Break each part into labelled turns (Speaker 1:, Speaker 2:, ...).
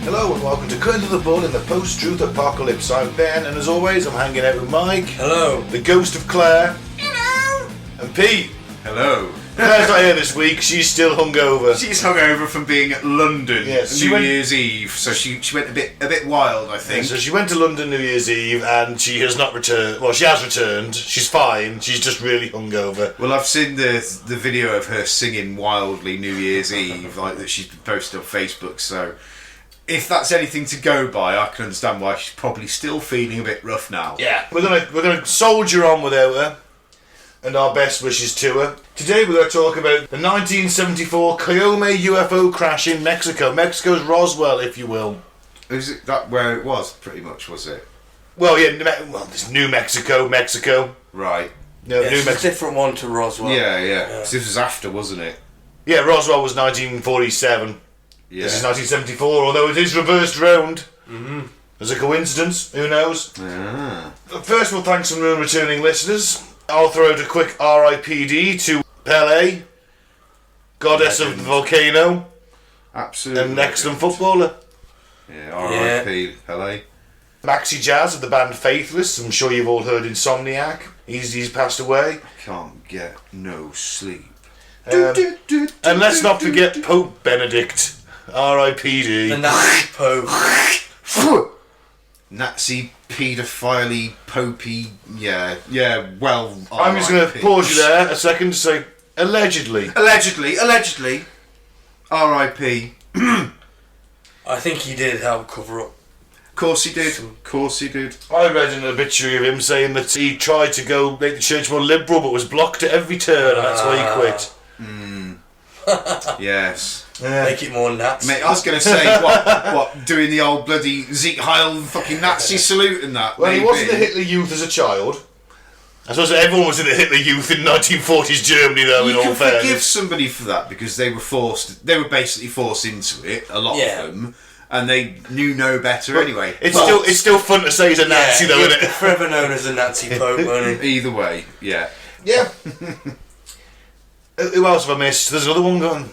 Speaker 1: Hello and welcome to Cutting to the Bull in the Post-Truth Apocalypse. I'm Ben, and as always I'm hanging out with Mike.
Speaker 2: Hello.
Speaker 1: The ghost of Claire. Hello. And Pete.
Speaker 3: Hello.
Speaker 1: Claire's not here this week, she's still hungover.
Speaker 3: She's hungover from being at London New
Speaker 1: went,
Speaker 3: Year's Eve, so she went a bit wild, I think.
Speaker 1: Yeah, so she went to London New Year's Eve and she has not returned. Well, she has returned. She's fine. She's just really hungover.
Speaker 3: Well, I've seen the video of her singing wildly New Year's Eve, like that she's posted on Facebook. So, if that's anything to go by, I can understand why she's probably still feeling a bit rough now.
Speaker 1: Yeah, we're gonna soldier on without her, and our best wishes to her. Today we're going to talk about the 1974 Cayome UFO crash in Mexico. Mexico's Roswell, if you will.
Speaker 3: Is it that where it was, pretty much, was it?
Speaker 1: Well, yeah, there's New Mexico.
Speaker 3: Right.
Speaker 1: No,
Speaker 2: It's a different one to Roswell.
Speaker 3: Yeah. 'Cause this was after, wasn't it?
Speaker 1: Yeah, Roswell was 1947.
Speaker 3: Yeah.
Speaker 1: This is 1974, although it is reversed round. Mm-hmm. There's a coincidence, who knows?
Speaker 3: Ah.
Speaker 1: First, we'll thank some returning listeners. I'll throw out a quick RIPD to Pele, goddess of the volcano,
Speaker 3: Absolutely.
Speaker 1: and excellent footballer.
Speaker 3: Yeah, R.I.P. Pele.
Speaker 1: Maxi Jazz of the band Faithless. I'm sure you've all heard Insomniac. He's passed away.
Speaker 3: Can't get no sleep.
Speaker 1: And let's not forget Pope Benedict. R.I.P.D.
Speaker 2: The Nazi Pope.
Speaker 3: Nazi paedophile popey. Yeah. Well,
Speaker 1: I'm just going to pause you there a second to say allegedly.
Speaker 3: Allegedly. R.I.P.
Speaker 2: I think he did help cover up.
Speaker 3: Of course he did.
Speaker 1: I read an obituary of him saying that he tried to go make the church more liberal but was blocked at every turn, and that's why he quit.
Speaker 3: Yes.
Speaker 1: Yeah.
Speaker 2: Make it more nuts.
Speaker 3: Mate, I was going to say, what, doing the old bloody Sieg Heil fucking Nazi salute and that.
Speaker 1: Well,
Speaker 3: maybe.
Speaker 1: he wasn't the Hitler Youth as a child. I suppose everyone was in the Hitler Youth in 1940s Germany, though, in all
Speaker 3: You can
Speaker 1: fairness.
Speaker 3: forgive somebody for that because they were basically forced into it, a lot of them, and they knew no better anyway.
Speaker 1: It's still fun to say he's a Nazi, though, isn't it?
Speaker 2: Forever known as the Nazi Pope, won't he?
Speaker 3: Either way, yeah.
Speaker 1: Yeah. Who else have I missed? There's another one going.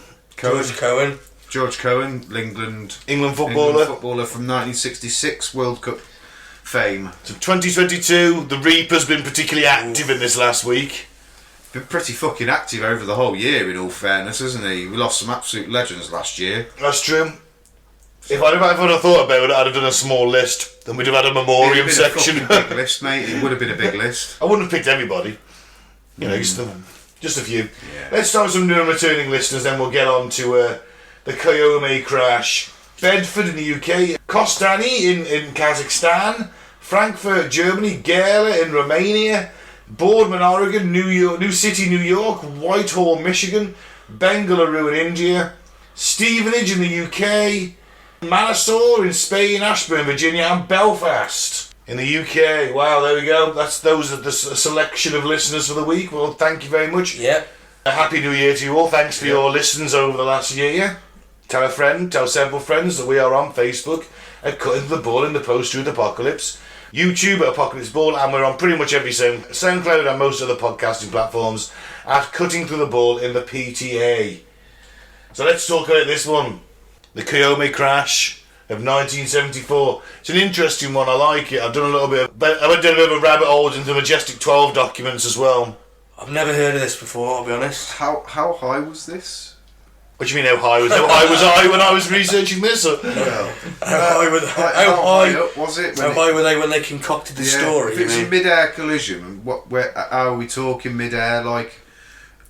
Speaker 2: George Cohen,
Speaker 3: England
Speaker 1: footballer.
Speaker 3: Footballer from 1966 World Cup fame.
Speaker 1: So 2022, the Reaper's been particularly active in this last week.
Speaker 3: Been pretty fucking active over the whole year, in all fairness, hasn't he? We lost some absolute legends last year.
Speaker 1: That's true. If I'd have thought about it, I'd have done a small list. Then we'd have had a memoriam section.
Speaker 3: It would have been a big list, mate. It would have been a big list.
Speaker 1: I wouldn't have picked everybody. You know, just a few.
Speaker 3: Yeah.
Speaker 1: Let's start with some new and returning listeners, then we'll get on to the Cayome crash. Bedford in the UK, Kostani in Kazakhstan, Frankfurt, Germany, Gela in Romania, Boardman, Oregon, New City, New York, Whitehall, Michigan, Bengaluru in India, Stevenage in the UK, Manasor in Spain, Ashburn, Virginia, and Belfast in the UK. Wow, there we go. Those are the selection of listeners for the week. Well, thank you very much.
Speaker 2: Yep.
Speaker 1: A happy New Year to you all. Thanks for your listens over the last year. Tell a friend, tell several friends that we are on Facebook at Cutting to the Bull in the Post-Truth Apocalypse, YouTube at Apocalypse Bull, and we're on pretty much every SoundCloud and most other podcasting platforms at Cutting to the Bull in the PTA. So let's talk about this one. The Cayome crash of 1974. It's an interesting one, I like it. I've done a bit of a rabbit hole into the Majestic 12 documents as well.
Speaker 2: I've never heard of this before, I'll be honest.
Speaker 3: How high was this?
Speaker 1: What do you mean how high was I when I was researching this?
Speaker 2: How high
Speaker 3: was it?
Speaker 2: How high were they when they concocted the story?
Speaker 3: If it's a mid-air collision, how are we talking mid-air? Like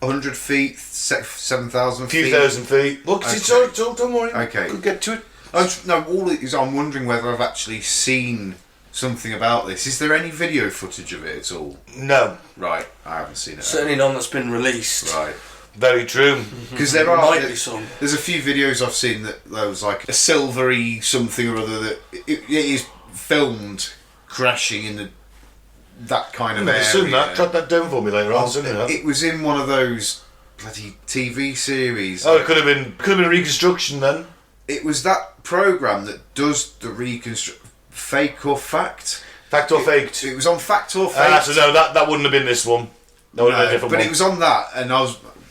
Speaker 3: 100 feet, 7,000 feet?
Speaker 1: A few thousand feet. Look, don't worry.
Speaker 3: Okay.
Speaker 1: We'll get to it.
Speaker 3: All it is, I'm wondering whether I've actually seen something about this. Is there any video footage of it at all?
Speaker 1: No.
Speaker 3: Right, I haven't seen it.
Speaker 2: Certainly none that's been released.
Speaker 3: Right.
Speaker 1: Very true.
Speaker 3: Because
Speaker 2: might be some.
Speaker 3: There's a few videos I've seen that there was like a silvery something or other that it is filmed crashing in that kind of area.
Speaker 1: Soon track that down for me later on.
Speaker 3: It was in one of those bloody TV series.
Speaker 1: Oh, it could have been a reconstruction then.
Speaker 3: It was that programme that does the reconstruction. Fake or fact?
Speaker 1: Fact or faked?
Speaker 3: It was on Fact or Faked.
Speaker 1: So no, that wouldn't have been this one. That would have been a different one.
Speaker 3: But it was on that, and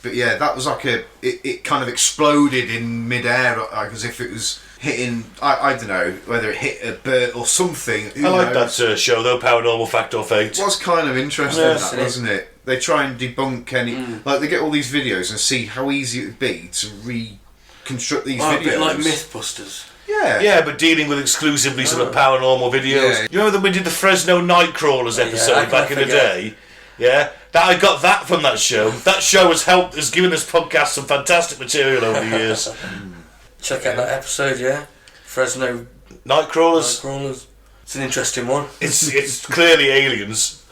Speaker 3: But yeah, that was like it kind of exploded in midair, like as if it was hitting, I don't know, whether it hit a bird or something.
Speaker 1: I like that show though, Paranormal Fact or Fate.
Speaker 3: It was kind of interesting,
Speaker 1: Yes,
Speaker 3: that, wasn't it? They try and debunk any, like they get all these videos and see how easy it would be to reconstruct these videos.
Speaker 2: A bit like Mythbusters.
Speaker 3: Yeah.
Speaker 1: Yeah, but dealing with exclusively sort of paranormal videos.
Speaker 3: Yeah.
Speaker 1: You remember that we did the Fresno Nightcrawlers episode
Speaker 2: I
Speaker 1: back in the
Speaker 2: forget.
Speaker 1: day? Yeah, that I got that from that show. That show has given this podcast some fantastic material over the years.
Speaker 2: Check out that episode, yeah? Fresno
Speaker 1: Nightcrawlers.
Speaker 2: Nightcrawlers. It's an interesting one.
Speaker 1: It's clearly aliens.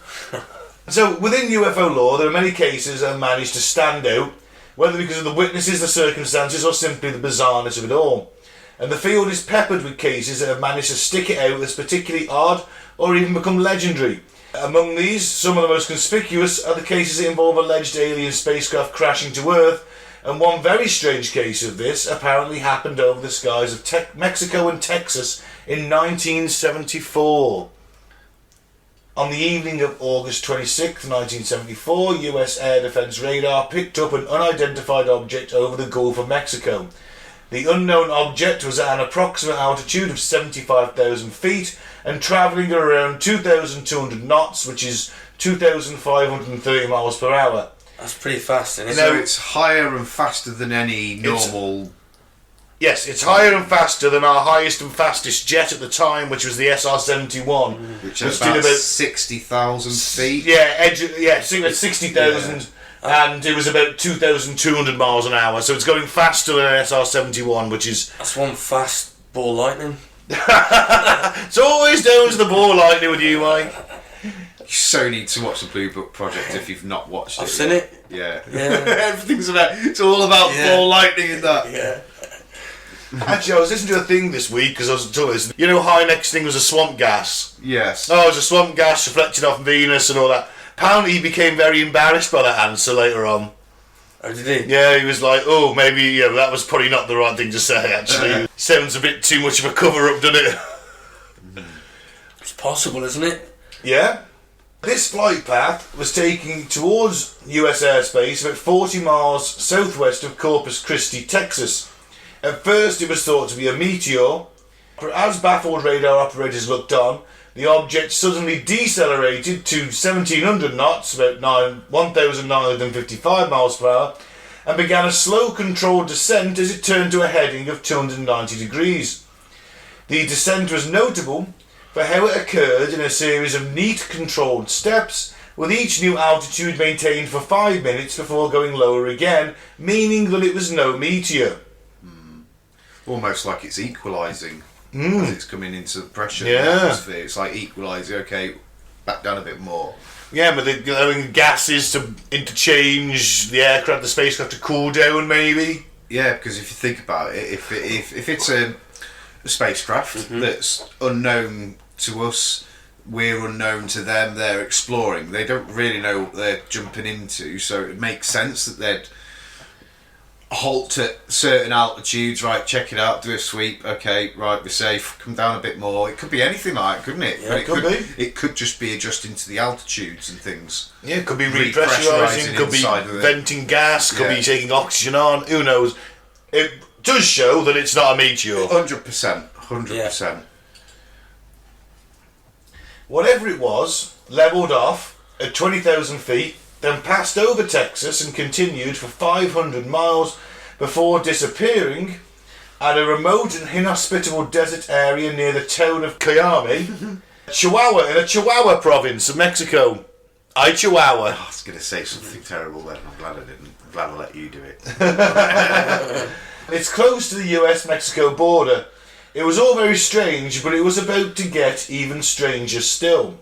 Speaker 1: So within UFO lore, there are many cases that have managed to stand out, whether because of the witnesses, the circumstances, or simply the bizarreness of it all. And the field is peppered with cases that have managed to stick it out as particularly odd or even become legendary. Among these, some of the most conspicuous are the cases that involve alleged alien spacecraft crashing to Earth, and one very strange case of this apparently happened over the skies of Mexico and Texas in 1974. On the evening of August 26, 1974, US Air Defense radar picked up an unidentified object over the Gulf of Mexico. The unknown object was at an approximate altitude of 75,000 feet and travelling at around 2,200 knots, which is 2,530 miles per hour.
Speaker 2: That's pretty fast, isn't it?
Speaker 3: So it's higher and faster than any normal...
Speaker 1: Yes, it's higher and faster than our highest and fastest jet at the time, which was the SR-71.
Speaker 3: Which is about 60,000 feet.
Speaker 1: Yeah, 60,000. And it was about 2,200 miles an hour, so it's going faster than an SR-71, which is...
Speaker 2: That's one fast ball lightning.
Speaker 1: It's always down to the ball lightning with you, Mike.
Speaker 3: You so need to watch the Blue Book Project if you've not watched it.
Speaker 2: I've seen it.
Speaker 3: Yeah.
Speaker 2: Yeah.
Speaker 3: It's all about ball lightning in that.
Speaker 2: Yeah.
Speaker 1: Actually, I was listening to a thing this week, because I was told this. You know, high next thing was a swamp gas.
Speaker 3: Yes.
Speaker 1: Oh, it was a swamp gas reflecting off Venus and all that. Apparently he became very embarrassed by that answer later on.
Speaker 2: Oh, did he?
Speaker 1: Yeah, he was like, oh, maybe that was probably not the right thing to say, actually. Sounds a bit too much of a cover-up, doesn't it?
Speaker 2: It's possible, isn't it?
Speaker 1: Yeah. This flight path was taking towards US airspace about 40 miles southwest of Corpus Christi, Texas. At first it was thought to be a meteor, but as baffled radar operators looked on, the object suddenly decelerated to 1,700 knots, about 1,955 miles per hour, and began a slow controlled descent as it turned to a heading of 290 degrees. The descent was notable for how it occurred in a series of neat controlled steps, with each new altitude maintained for 5 minutes before going lower again, meaning that it was no meteor.
Speaker 3: Almost like it's equalising as it's coming into the pressure of the atmosphere. It's like equalising, okay, back down a bit more.
Speaker 1: Yeah, but they're allowing gases to interchange the aircraft, the spacecraft to cool down, maybe.
Speaker 3: Yeah, because if you think about it, if it's a spacecraft that's unknown to us, we're unknown to them, they're exploring, they don't really know what they're jumping into, so it makes sense that they'd halt at certain altitudes, right, check it out, do a sweep, okay, right, we're safe, come down a bit more. It could be anything like that, couldn't it?
Speaker 1: Yeah,
Speaker 3: But
Speaker 1: it could be.
Speaker 3: It could just be adjusting to the altitudes and things.
Speaker 1: Yeah, it could be
Speaker 3: Repressurising
Speaker 1: repressurising, could be
Speaker 3: inside of it.
Speaker 1: venting gas, could
Speaker 3: Yeah.
Speaker 1: be taking oxygen on, who knows. It does show that it's not a meteor.
Speaker 3: 100%, 100%.
Speaker 1: Whatever it was, levelled off at 20,000 feet, then passed over Texas and continued for 500 miles before disappearing at a remote and inhospitable desert area near the town of Cayame, Chihuahua, in a Chihuahua province of Mexico. Chihuahua.
Speaker 3: I was going to say something terrible then, I'm glad I didn't. I'm glad I let you do it.
Speaker 1: It's close to the US-Mexico border. It was all very strange, but it was about to get even stranger still.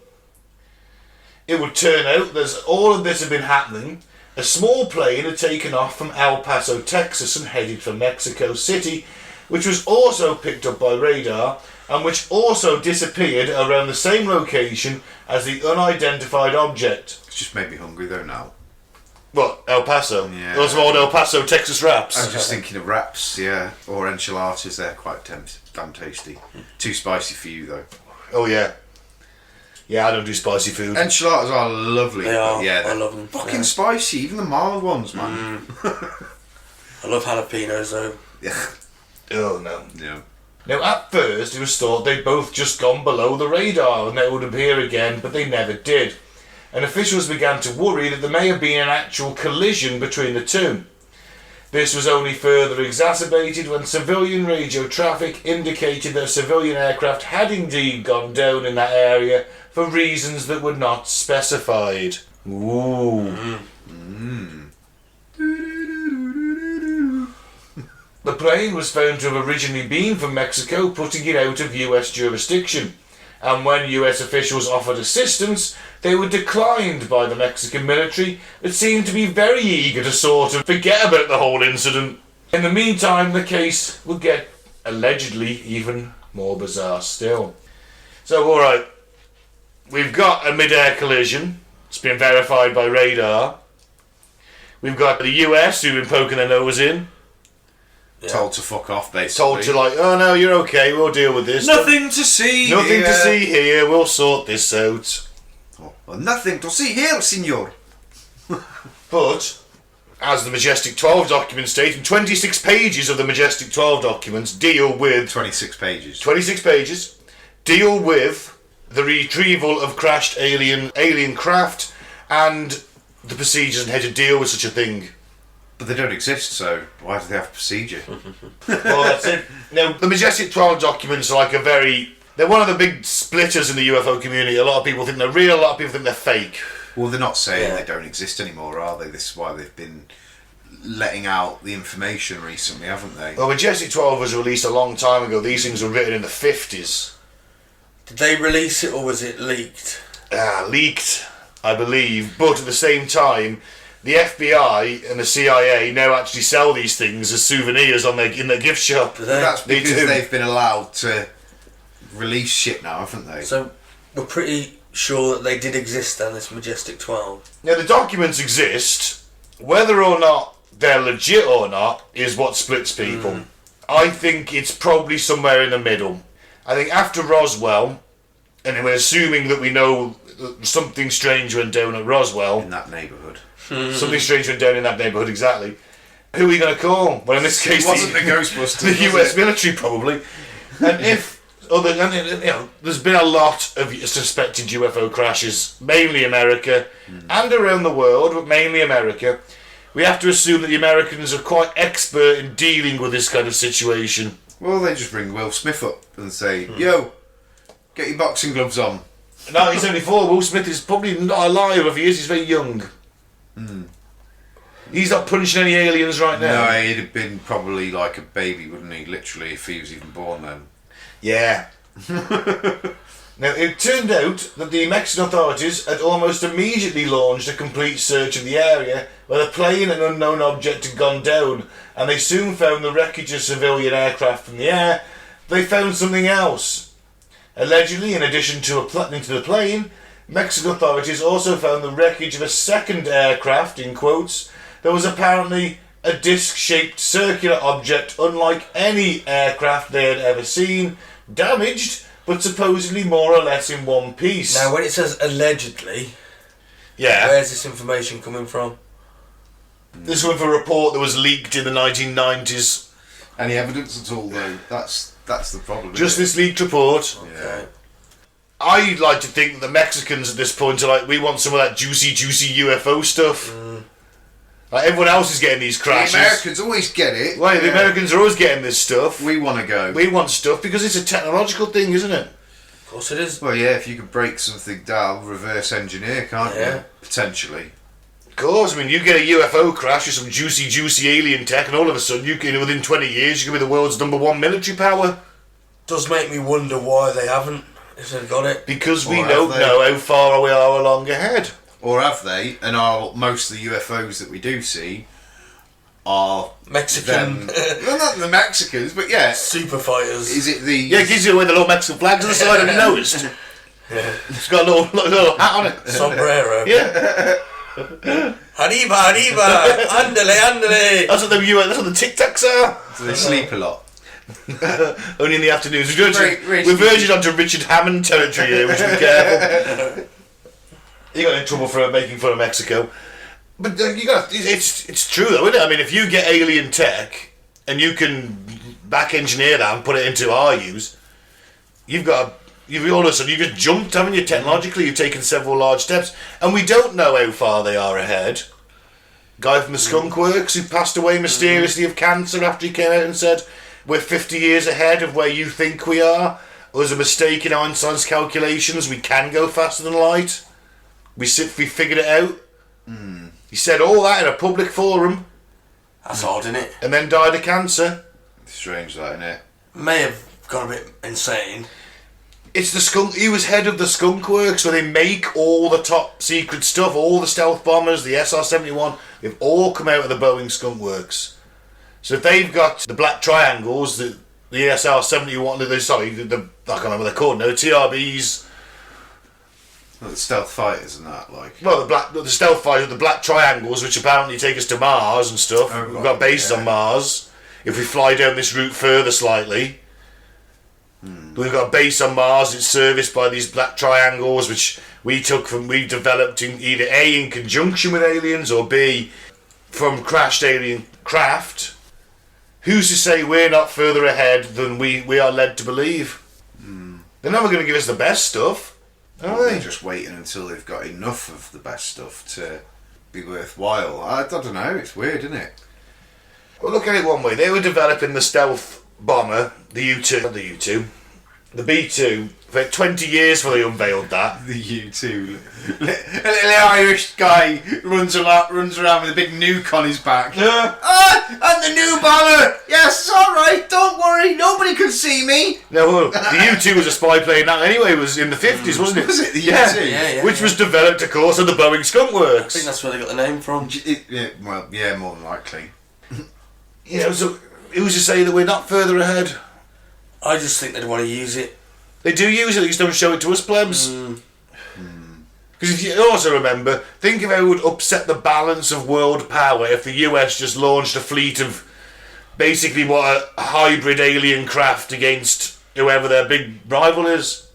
Speaker 1: It would turn out that as all of this had been happening, a small plane had taken off from El Paso, Texas and headed for Mexico City, which was also picked up by radar and which also disappeared around the same location as the unidentified object.
Speaker 3: It's just made me hungry though now.
Speaker 1: What, El Paso?
Speaker 3: Yeah.
Speaker 1: Those old El Paso, Texas wraps.
Speaker 3: I was just thinking of wraps, yeah, or enchiladas, they're quite damn tasty. Too spicy for you though.
Speaker 1: Oh yeah. Yeah, I don't do spicy food.
Speaker 3: Enchiladas are lovely.
Speaker 2: They are.
Speaker 3: Yeah,
Speaker 2: I
Speaker 3: they're
Speaker 2: love them.
Speaker 3: fucking
Speaker 2: Yeah.
Speaker 3: spicy, even the mild ones, man.
Speaker 2: I love jalapenos though.
Speaker 3: Yeah.
Speaker 1: Oh, no.
Speaker 3: Yeah.
Speaker 1: Now, at first, it was thought they'd both just gone below the radar and they would appear again, but they never did. And officials began to worry that there may have been an actual collision between the two. This was only further exacerbated when civilian radio traffic indicated that a civilian aircraft had indeed gone down in that area for reasons that were not specified. Ooh. The plane was found to have originally been from Mexico, putting it out of US jurisdiction. And when US officials offered assistance, they were declined by the Mexican military that seemed to be very eager to sort of forget about the whole incident. In the meantime, the case would get, allegedly, even more bizarre still. So, alright, we've got a mid-air collision. It's been verified by radar. We've got the US who've been poking their nose in.
Speaker 2: Yeah.
Speaker 3: Told to fuck off, basically.
Speaker 1: Told to like, oh no, you're okay, we'll deal with this.
Speaker 3: Nothing to see
Speaker 1: Nothing
Speaker 3: here.
Speaker 1: to see here, we'll sort this out.
Speaker 3: Oh, well, nothing to see here, senor.
Speaker 1: But, as the Majestic 12 documents state, and 26 pages of the Majestic 12 documents deal with
Speaker 3: 26 pages.
Speaker 1: 26 pages deal with the retrieval of crashed alien craft and the procedures and how to deal with such a thing.
Speaker 3: But they don't exist, so why do they have a procedure?
Speaker 1: Well, that's it. Now, the Majestic 12 documents are like they're one of the big splitters in the UFO community. A lot of people think they're real, a lot of people think they're fake.
Speaker 3: Well, they're not saying
Speaker 2: Yeah.
Speaker 3: they don't exist anymore, are they? This is why they've been letting out the information recently, haven't they?
Speaker 1: Well, Majestic 12 was released a long time ago. These things were written in the 50s.
Speaker 2: Did they release it or was it leaked?
Speaker 1: Leaked, I believe, but at the same time, the FBI and the CIA now actually sell these things as souvenirs in their gift shop.
Speaker 2: Do they?
Speaker 3: That's
Speaker 1: They
Speaker 3: because
Speaker 1: do.
Speaker 3: they've been allowed to release shit now, haven't they?
Speaker 2: So we're pretty sure that they did exist then, this Majestic 12.
Speaker 1: Now, the documents exist. Whether or not they're legit or not is what splits people. I think it's probably somewhere in the middle. I think after Roswell, and we're assuming that we know that something strange went down at Roswell,
Speaker 3: in that neighbourhood.
Speaker 1: something strange went down in that neighbourhood, exactly. Who are we going to call? Well, in this case,
Speaker 3: It wasn't the Ghostbusters,
Speaker 1: the
Speaker 3: was
Speaker 1: US
Speaker 3: it?
Speaker 1: military, probably. And there's been a lot of suspected UFO crashes, mainly America, and around the world, but mainly America. We have to assume that the Americans are quite expert in dealing with this kind of situation.
Speaker 3: Well, they just bring Will Smith up and say, yo, get your boxing gloves on.
Speaker 1: 1974, Will Smith is probably not alive. If he is, he's very young. He's not punching any aliens right now.
Speaker 3: No, he'd have been probably like a baby, wouldn't he? Literally, if he was even born then.
Speaker 1: Yeah. Now, it turned out that the Mexican authorities had almost immediately launched a complete search of the area where the plane and unknown object had gone down, and they soon found the wreckage of civilian aircraft from the air. They found something else. Allegedly, in addition to the plane, Mexican authorities also found the wreckage of a second aircraft, in quotes, that was apparently a disc-shaped circular object unlike any aircraft they had ever seen, damaged, but supposedly more or less in one piece.
Speaker 2: Now, when it says allegedly,
Speaker 1: Yeah.
Speaker 2: where's this information coming from?
Speaker 1: This one for a report that was leaked in the 1990s.
Speaker 3: Any evidence at all, though? That's the problem.
Speaker 1: Just
Speaker 3: isn't
Speaker 1: this leaked report.
Speaker 3: it?
Speaker 2: Okay.
Speaker 1: I'd like to think that the Mexicans at this point are like, we want some of that juicy UFO stuff. Like, everyone else is getting these
Speaker 3: The
Speaker 1: crashes.
Speaker 3: Americans always get it.
Speaker 1: Well, the
Speaker 3: Yeah.
Speaker 1: Americans are always getting this stuff.
Speaker 3: We want to go.
Speaker 1: We want stuff because it's a technological thing, isn't it?
Speaker 2: Of course it is.
Speaker 3: Well, yeah, if you could break something down, reverse engineer, can't
Speaker 2: Yeah.
Speaker 3: you? Potentially.
Speaker 1: Of course, I mean, you get a UFO crash with some juicy alien tech, and all of a sudden, within 20 years, you can be the world's #1 military power.
Speaker 2: Does make me wonder why they haven't, if they've got it.
Speaker 1: Because we
Speaker 3: Or have
Speaker 1: don't
Speaker 3: they?
Speaker 1: know how far we are along ahead.
Speaker 3: Or have they? And are most of the UFOs that we do see are
Speaker 2: Mexican
Speaker 3: them? Well, not the Mexicans, but yeah.
Speaker 2: super fighters.
Speaker 3: Is it the?
Speaker 1: Yeah, it gives you away the little Mexican flags on the side, have you noticed? It's got a little hat on it.
Speaker 2: Sombrero.
Speaker 1: Yeah,
Speaker 2: Arriba, arriba! Andale, andale!
Speaker 1: that's what the Tic Tacs are.
Speaker 3: Do they sleep a lot?
Speaker 1: Only in the afternoons. We're verging onto Richard Hammond territory here, we should be careful. You got in trouble for making fun of Mexico. But it's true though, isn't it? I mean, if you get alien tech and you can back engineer that and put it into our use, you've all of a sudden you've just jumped, haven't you? Technologically, you've taken several large steps, and we don't know how far they are ahead. Guy from the Skunk Works who passed away mysteriously of cancer after he came out and said, "We're 50 years ahead of where you think we are. There's a mistake in Einstein's calculations. We can go faster than light. We figured it out." He said all that in a public forum.
Speaker 2: That's odd, isn't it?
Speaker 1: And then died of cancer.
Speaker 3: Strange, that, isn't it?
Speaker 2: May have gone a bit insane.
Speaker 1: It's the skunk. He was head of the Skunk Works, where they make all the top secret stuff, all the stealth bombers, the SR-71. They've all come out of the Boeing Skunk Works. So if they've got the black triangles, the SR-71, I can't remember what they're called now, the TRBs.
Speaker 3: Well, the stealth fighters and that, like.
Speaker 1: Well, the stealth fighters, the black triangles, which apparently take us to Mars and stuff.
Speaker 3: Oh,
Speaker 1: We've got bases on Mars. If we fly down this route further slightly, we've got a base on Mars. It's serviced by these black triangles, which we developed in either A, in conjunction with aliens, or B, from crashed alien craft. Who's to say we're not further ahead than we are led to believe? They're never going to give us the best stuff, are
Speaker 3: They're
Speaker 1: they?
Speaker 3: just waiting until they've got enough of the best stuff to be worthwhile. I don't know, it's weird, isn't it?
Speaker 1: Well, look at it one way. They were developing the stealth bomber, the U-2, the B-2, for 20 years before they unveiled that.
Speaker 3: The U2. A little Irish guy runs around with a big nuke on his back.
Speaker 1: Yeah.
Speaker 3: I'm the new bomber! Yes, it's alright, don't worry, nobody can see me!
Speaker 1: No, well, the U-2 was a spy plane now anyway. It was in the 50s, wasn't it?
Speaker 3: Was it the
Speaker 1: Yeah.
Speaker 3: U2?
Speaker 2: Yeah.
Speaker 1: Which was developed, of course, at the Boeing Skunk
Speaker 2: I
Speaker 1: Works.
Speaker 2: think that's where they got the name from.
Speaker 3: Yeah, more than likely.
Speaker 1: You know, so who's to say that we're not further ahead?
Speaker 2: I just think they'd want to use it.
Speaker 1: They do use it, they just don't show it to us plebs. Because if you also remember, think of how it would upset the balance of world power if the US just launched a fleet of basically what a hybrid alien craft against whoever their big rival is.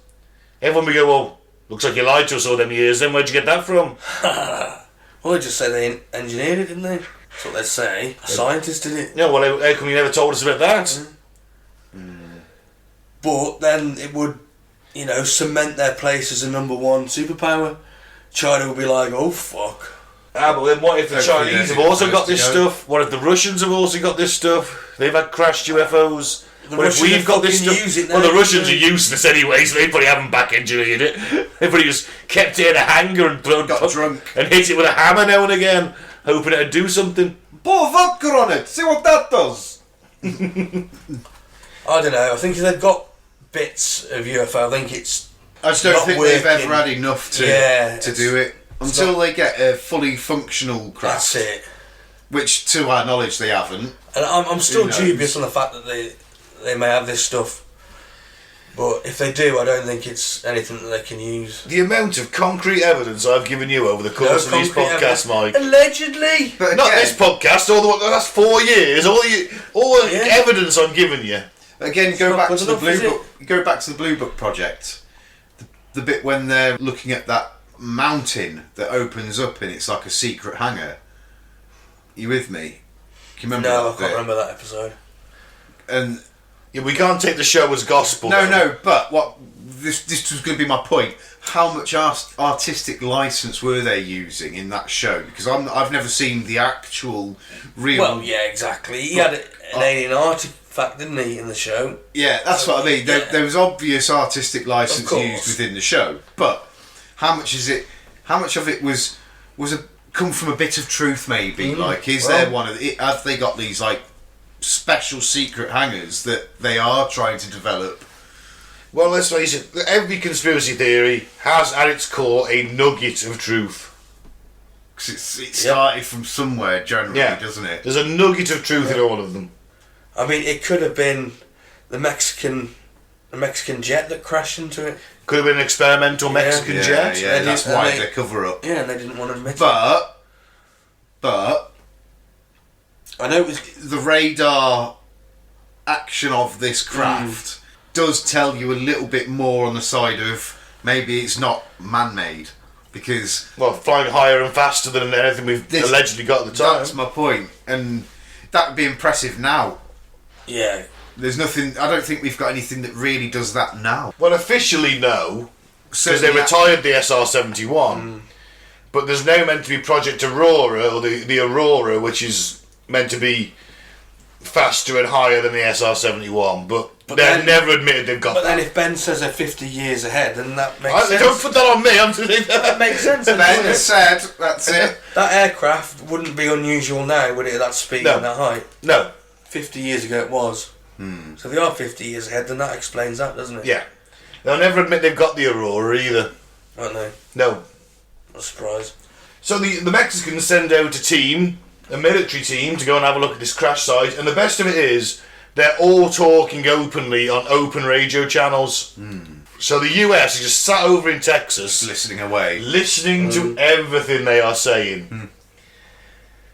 Speaker 1: Everyone would go, well, looks like you lied to us all them years, then where'd you get that from?
Speaker 2: Well, they just say they engineered it, didn't they? That's what they'd say. A scientist did it.
Speaker 1: Yeah, well, how come you never told us about that?
Speaker 2: But then it would, cement their place as a number one superpower. China would be like, oh fuck.
Speaker 1: Ah, but then what if the
Speaker 3: Hopefully
Speaker 1: Chinese
Speaker 3: they're
Speaker 1: have also
Speaker 3: the
Speaker 1: got
Speaker 3: first to
Speaker 1: this
Speaker 3: go.
Speaker 1: stuff? What if the Russians have also got this stuff? They've had crashed UFOs.
Speaker 2: The
Speaker 1: What if
Speaker 2: Russians
Speaker 1: we've got this
Speaker 2: fucking
Speaker 1: stuff?
Speaker 2: use it
Speaker 1: Well,
Speaker 2: now,
Speaker 1: the Russians are
Speaker 2: don't they?
Speaker 1: useless anyway, so they probably haven't back engineered it. They probably just kept it in a hangar and
Speaker 3: Got drunk.
Speaker 1: and hit it with a hammer now and again, hoping it'd do something.
Speaker 3: Pour vodka on it, see what that does!
Speaker 2: I don't know. I think if they've got bits of UFO, I think it's
Speaker 3: I just don't
Speaker 2: not
Speaker 3: think they've
Speaker 2: working.
Speaker 3: ever had enough to
Speaker 2: it's-
Speaker 3: do it. Until they get a fully functional craft.
Speaker 2: That's it.
Speaker 3: Which, to our knowledge, they haven't.
Speaker 2: And I'm still
Speaker 3: Who knows?
Speaker 2: dubious on the fact that they may have this stuff. But if they do, I don't think it's anything that they can use.
Speaker 1: The amount of concrete evidence I've given you over the course of these
Speaker 2: concrete
Speaker 1: podcasts,
Speaker 2: evidence.
Speaker 1: Mike.
Speaker 2: Allegedly!
Speaker 3: But
Speaker 1: Not
Speaker 3: again,
Speaker 1: this podcast, all the last 4 years, all the
Speaker 2: Yeah.
Speaker 1: evidence I'm giving you.
Speaker 3: Again,
Speaker 2: It's
Speaker 3: go
Speaker 2: not
Speaker 3: back
Speaker 2: good
Speaker 3: to the
Speaker 2: enough, is
Speaker 3: blue
Speaker 2: it?
Speaker 3: book. Go back to the Blue Book project. The bit when they're looking at that mountain that opens up and it's like a secret hangar. You with me? Can you remember
Speaker 2: No, I
Speaker 3: that
Speaker 2: can't
Speaker 3: bit?
Speaker 2: remember that episode.
Speaker 3: And
Speaker 1: Yeah, we can't take the show as gospel. though.
Speaker 3: no, but what this was going to be my point. How much artistic license were they using in that show? Because I've never seen the actual real.
Speaker 2: Well, yeah, exactly. He had an alien artifact, didn't he, in the show?
Speaker 3: Yeah, that's what I mean. There,
Speaker 2: Yeah.
Speaker 3: there was obvious artistic license
Speaker 2: Of course.
Speaker 3: used within the show, but how much is it? How much of it was come from a bit of truth? Maybe like there one of have they got these like special secret hangars that they are trying to develop?
Speaker 1: Well, let's face it, every conspiracy theory has at its core a nugget of truth.
Speaker 3: Because it started from somewhere generally,
Speaker 1: Yeah.
Speaker 3: doesn't it?
Speaker 1: There's a nugget of truth in all of them.
Speaker 2: I mean, it could have been the Mexican jet that crashed into it.
Speaker 1: Could have been an experimental Mexican
Speaker 3: Yeah,
Speaker 1: jet.
Speaker 3: yeah,
Speaker 2: And
Speaker 3: that's
Speaker 2: and
Speaker 3: why
Speaker 2: they-
Speaker 3: they cover up.
Speaker 2: Yeah, and they didn't want to admit it.
Speaker 3: But
Speaker 2: I know it was...
Speaker 3: the radar action of this craft does tell you a little bit more on the side of maybe it's not man-made. Because...
Speaker 1: Well, flying higher and faster than anything we've allegedly got at the time.
Speaker 3: That's my point. And that would be impressive now.
Speaker 2: Yeah.
Speaker 3: There's nothing... I don't think we've got anything that really does that now.
Speaker 1: Well, officially no. Because they retired the SR-71. But there's now meant to be Project Aurora, or the Aurora, which is meant to be faster and higher than the SR-71. But they've never admitted they've got that.
Speaker 2: But then if Ben says they're 50 years ahead, then that makes sense.
Speaker 1: Don't put that on me, I'm saying
Speaker 2: that makes sense.
Speaker 3: Ben said, that's it.
Speaker 2: That aircraft wouldn't be unusual now, would it, at that speed and that height?
Speaker 1: No.
Speaker 2: 50 years ago it was. So if they are 50 years ahead, then that explains that, doesn't it?
Speaker 1: Yeah. They'll never admit they've got the Aurora either.
Speaker 2: Won't they?
Speaker 1: No.
Speaker 2: Not surprised.
Speaker 1: So the Mexicans send out a military team, to go and have a look at this crash site, and the best of it is, they're all talking openly on open radio channels. So the US is just sat over in Texas,
Speaker 3: Listening away.
Speaker 1: listening to everything they are saying.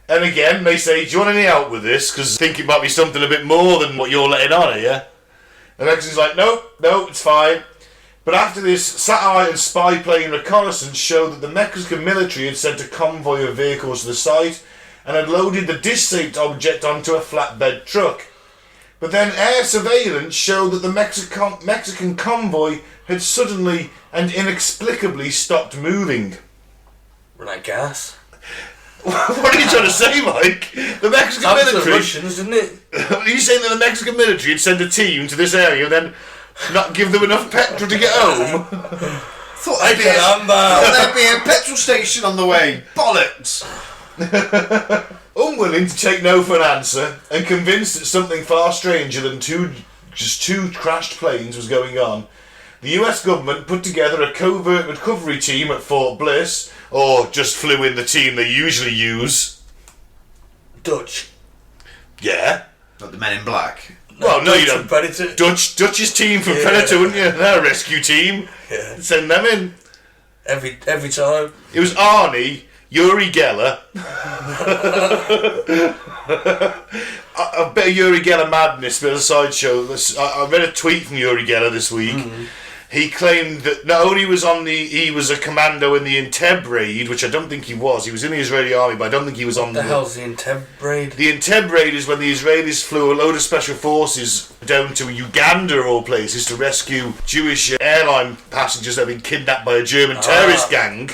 Speaker 1: And again, they say, do you want any help with this? Because I think it might be something a bit more than what you're letting on here. The Mexicans like, no, it's fine. But after this, satellite and spy plane reconnaissance showed that the Mexican military had sent a convoy of vehicles to the site and had loaded the disc-shaped object onto a flatbed truck. But then air surveillance showed that the Mexican convoy had suddenly and inexplicably stopped moving.
Speaker 2: Run out of gas.
Speaker 1: What are you trying to say, Mike? The Mexican military...
Speaker 2: The Russians, didn't it?
Speaker 1: Are you saying that the Mexican military had sent a team to this area and then not give them enough petrol to get home?
Speaker 3: Thought there'd be a petrol station on the way. Bollocks!
Speaker 1: Unwilling to take no for an answer, and convinced that something far stranger than two crashed planes was going on, the US government put together a covert recovery team at Fort Bliss, or just flew in the team they usually use.
Speaker 2: Dutch.
Speaker 1: Yeah.
Speaker 3: Like the Men in Black.
Speaker 1: Well, no, you don't.
Speaker 2: Predator.
Speaker 1: Dutch's team from Predator, wouldn't you? Their rescue team.
Speaker 2: Yeah.
Speaker 1: Send them in.
Speaker 2: Every time.
Speaker 1: It was Arnie, Uri Geller. A bit of Uri Geller madness, bit of a sideshow. I read a tweet from Uri Geller this week. He claimed that not only he was a commando in the Entebbe raid, which I don't think he was. He was in the Israeli army, but I don't think he was on
Speaker 2: the hell's the Entebbe raid?
Speaker 1: The Entebbe raid is when the Israelis flew a load of special forces down to Uganda, of all places, to rescue Jewish airline passengers that had been kidnapped by a German terrorist gang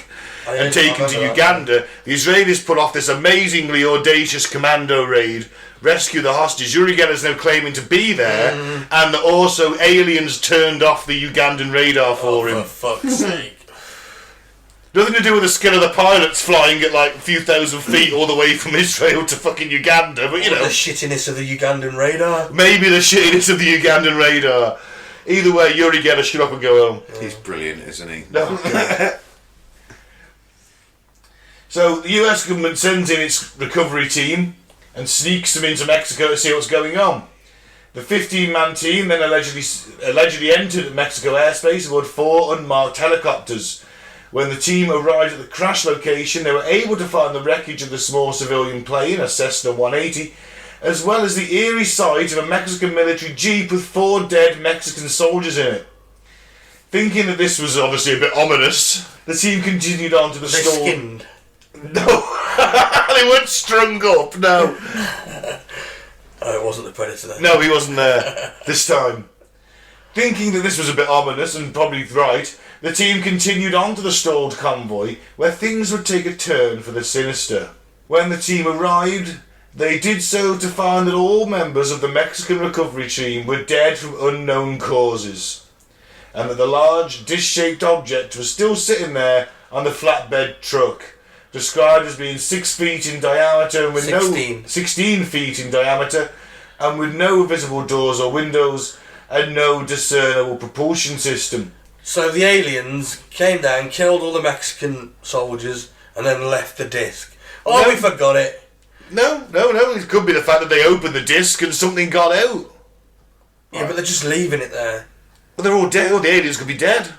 Speaker 1: and taken to Uganda. The Israelis put off this amazingly audacious commando raid, rescue the hostages. Uri Geller is now claiming to be there, and that also aliens turned off the Ugandan radar for him.
Speaker 2: For fuck's sake.
Speaker 1: Nothing to do with the skill of the pilots flying at like a few thousand feet all the way from Israel to fucking Uganda, but you know.
Speaker 2: The shittiness of the Ugandan radar.
Speaker 1: Maybe the shittiness of the Ugandan radar. Either way, Uri Geller should up and go home.
Speaker 3: He's brilliant, isn't he?
Speaker 1: No. So the US government sends in its recovery team and sneaks them into Mexico to see what's going on. The 15-man team then allegedly entered Mexico airspace aboard 4 unmarked helicopters. When the team arrived at the crash location, they were able to find the wreckage of the small civilian plane, a Cessna 180, as well as the eerie sight of a Mexican military jeep with 4 dead Mexican soldiers in it. Thinking that this was obviously a bit ominous, the team continued on to the store.
Speaker 2: They skinned.
Speaker 1: No, they weren't strung up, no.
Speaker 2: Oh, it wasn't the Predator then.
Speaker 1: No, he wasn't there this time. Thinking that this was a bit ominous, and probably right, the team continued on to the stalled convoy, where things would take a turn for the sinister. When the team arrived, they did so to find that all members of the Mexican recovery team were dead from unknown causes, and that the large dish-shaped object was still sitting there on the flatbed truck, described as being 6 feet in diameter and with 16 feet in diameter, and with no visible doors or windows and no discernible propulsion system.
Speaker 2: So the aliens came down, killed all the Mexican soldiers, and then left the disc. Oh, we forgot it.
Speaker 1: No. It could be the fact that they opened the disc and something got out.
Speaker 2: Yeah, but they're just leaving it there.
Speaker 1: Well, they're all dead. All the aliens could be dead.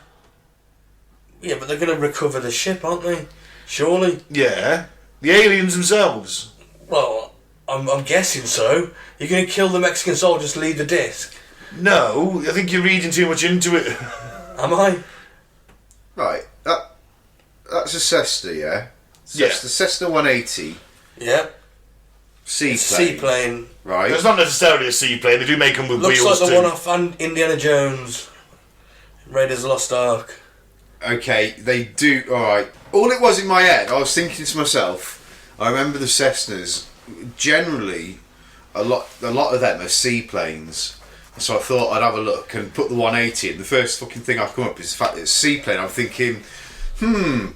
Speaker 2: Yeah, but they're going to recover the ship, aren't they? Surely.
Speaker 1: Yeah. The aliens themselves.
Speaker 2: Well, I'm guessing so. You're going to kill the Mexican soldiers to leave the disc?
Speaker 1: No, I think you're reading too much into it.
Speaker 2: Am I?
Speaker 3: Right, that's a Cessna, yeah?
Speaker 1: Yeah.
Speaker 3: The Cessna 180
Speaker 2: Yeah.
Speaker 3: seaplane.
Speaker 2: Seaplane.
Speaker 3: Right.
Speaker 1: It's not necessarily a seaplane, they do make them with
Speaker 2: Looks
Speaker 1: wheels
Speaker 2: like the
Speaker 1: too.
Speaker 2: one off Indiana Jones. Raiders of the Lost Ark.
Speaker 3: Okay, they do. Alright. All it was in my head, I was thinking to myself, I remember the Cessnas, generally, a lot of them are seaplanes. So I thought I'd have a look and put the 180 in. The first fucking thing I've come up is the fact that it's a seaplane. I'm thinking,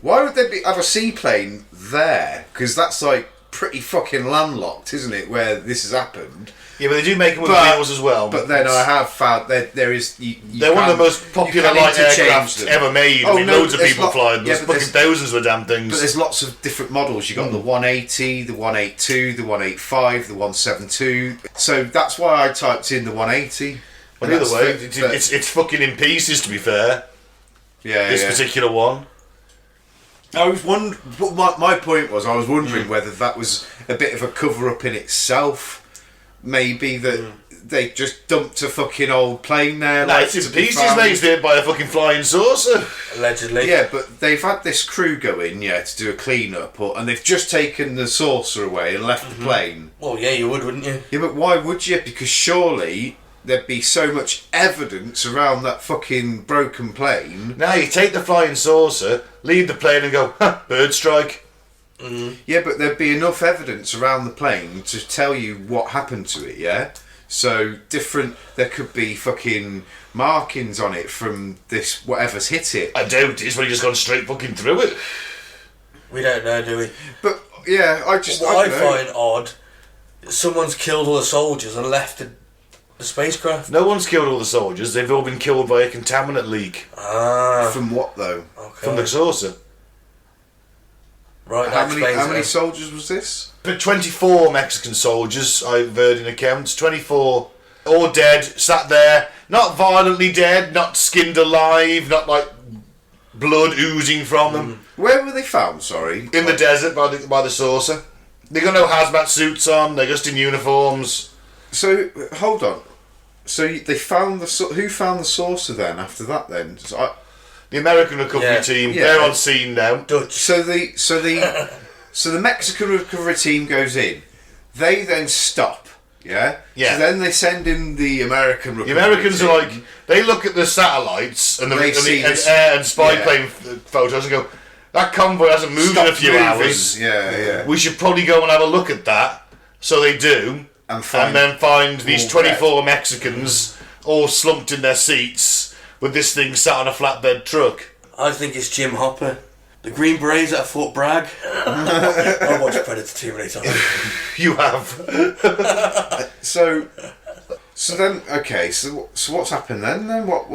Speaker 3: why would they have a seaplane there? Because that's like pretty fucking landlocked, isn't it, where this has happened?
Speaker 1: Yeah, but they do make them with wheels as well.
Speaker 3: But then I have found there is...
Speaker 1: they're one of the most popular light aircraft ever made.
Speaker 3: Oh,
Speaker 1: I mean,
Speaker 3: no,
Speaker 1: loads of people fly them.
Speaker 3: yeah,
Speaker 1: There's
Speaker 3: but
Speaker 1: fucking thousands of damn things.
Speaker 3: But there's lots of different models. You've got the 180, the 182, the 185, the 172. So that's why I typed in the 180.
Speaker 1: Well, either way, it's fucking in pieces, to be fair.
Speaker 3: Yeah,
Speaker 1: This particular one.
Speaker 3: I was wondering. My point was, I was wondering whether that was a bit of a cover-up in itself. Maybe that they just dumped a fucking old plane there.
Speaker 1: No, it's in pieces, mate. It's made by a fucking flying saucer.
Speaker 2: Allegedly.
Speaker 3: Yeah, but they've had this crew go in, to do a clean-up, and they've just taken the saucer away and left the plane.
Speaker 2: Well, yeah, you would, wouldn't you?
Speaker 3: Yeah, but why would you? Because surely there'd be so much evidence around that fucking broken plane.
Speaker 1: Now you take the flying saucer, leave the plane and go, bird strike.
Speaker 3: Yeah, but there'd be enough evidence around the plane to tell you what happened to it, yeah? So, there could be fucking markings on it from this, whatever's hit it.
Speaker 1: I doubt it's really just gone straight fucking through it.
Speaker 2: We don't know, do we?
Speaker 3: But, yeah, I
Speaker 2: What I find odd, someone's killed all the soldiers and left the spacecraft.
Speaker 1: No one's killed all the soldiers, they've all been killed by a contaminant leak
Speaker 3: From what, though?
Speaker 2: Okay.
Speaker 1: from the saucer.
Speaker 2: Right,
Speaker 3: How many soldiers was this?
Speaker 1: But 24 Mexican soldiers, I've heard in accounts, 24 all dead, sat there, not violently dead, not skinned alive, not like blood oozing from them.
Speaker 3: Where were they found, sorry?
Speaker 1: In the desert by the saucer. They got no hazmat suits on, they're just in uniforms.
Speaker 3: So, hold on. So, they found who found the saucer then, after that then?
Speaker 1: The American recovery team, they're on scene now.
Speaker 2: Dutch.
Speaker 3: So the Mexican recovery team goes in. They then stop. Yeah.
Speaker 1: Yeah.
Speaker 3: So then they send in the American recovery
Speaker 1: The Americans
Speaker 3: team.
Speaker 1: are like, they look at the satellites and the
Speaker 3: They see this-
Speaker 1: air and spy
Speaker 3: yeah.
Speaker 1: plane photos and go, that convoy hasn't moved in a
Speaker 3: Stopped
Speaker 1: few
Speaker 3: moving.
Speaker 1: hours.
Speaker 3: Yeah.
Speaker 1: We should probably go and have a look at that. So they do,
Speaker 3: And
Speaker 1: then find these
Speaker 3: all
Speaker 1: 24 Mexicans all slumped in their seats with this thing sat on a flatbed truck.
Speaker 2: I think it's Jim Hopper. The Green Berets at Fort Bragg. I watched Predator too many times.
Speaker 1: You have.
Speaker 3: So then, okay. So what's happened then? What?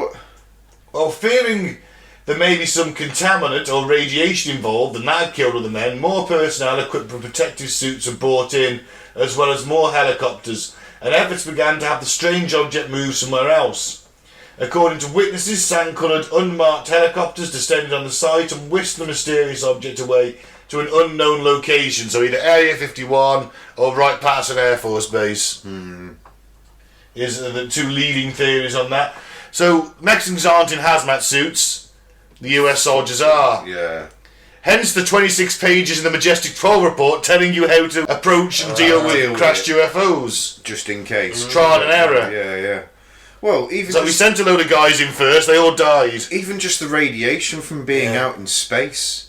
Speaker 1: Well, fearing there may be some contaminant or radiation involved and that had killed all the men, more personnel equipped with protective suits were brought in, as well as more helicopters, and efforts began to have the strange object move somewhere else. According to witnesses, sand-coloured, unmarked helicopters descended on the site and whisked the mysterious object away to an unknown location, so either Area 51 or Wright Patterson Air Force Base. Is the two leading theories on that. So, Mexicans aren't in hazmat suits, the US soldiers are.
Speaker 3: Yeah.
Speaker 1: Hence the 26 pages in the Majestic 12 report telling you how to approach and deal with crashed UFOs.
Speaker 3: Just in case.
Speaker 1: Trial and error.
Speaker 3: Yeah. Well, even
Speaker 1: So we sent a load of guys in first, they all died.
Speaker 3: even just the radiation from being out in space.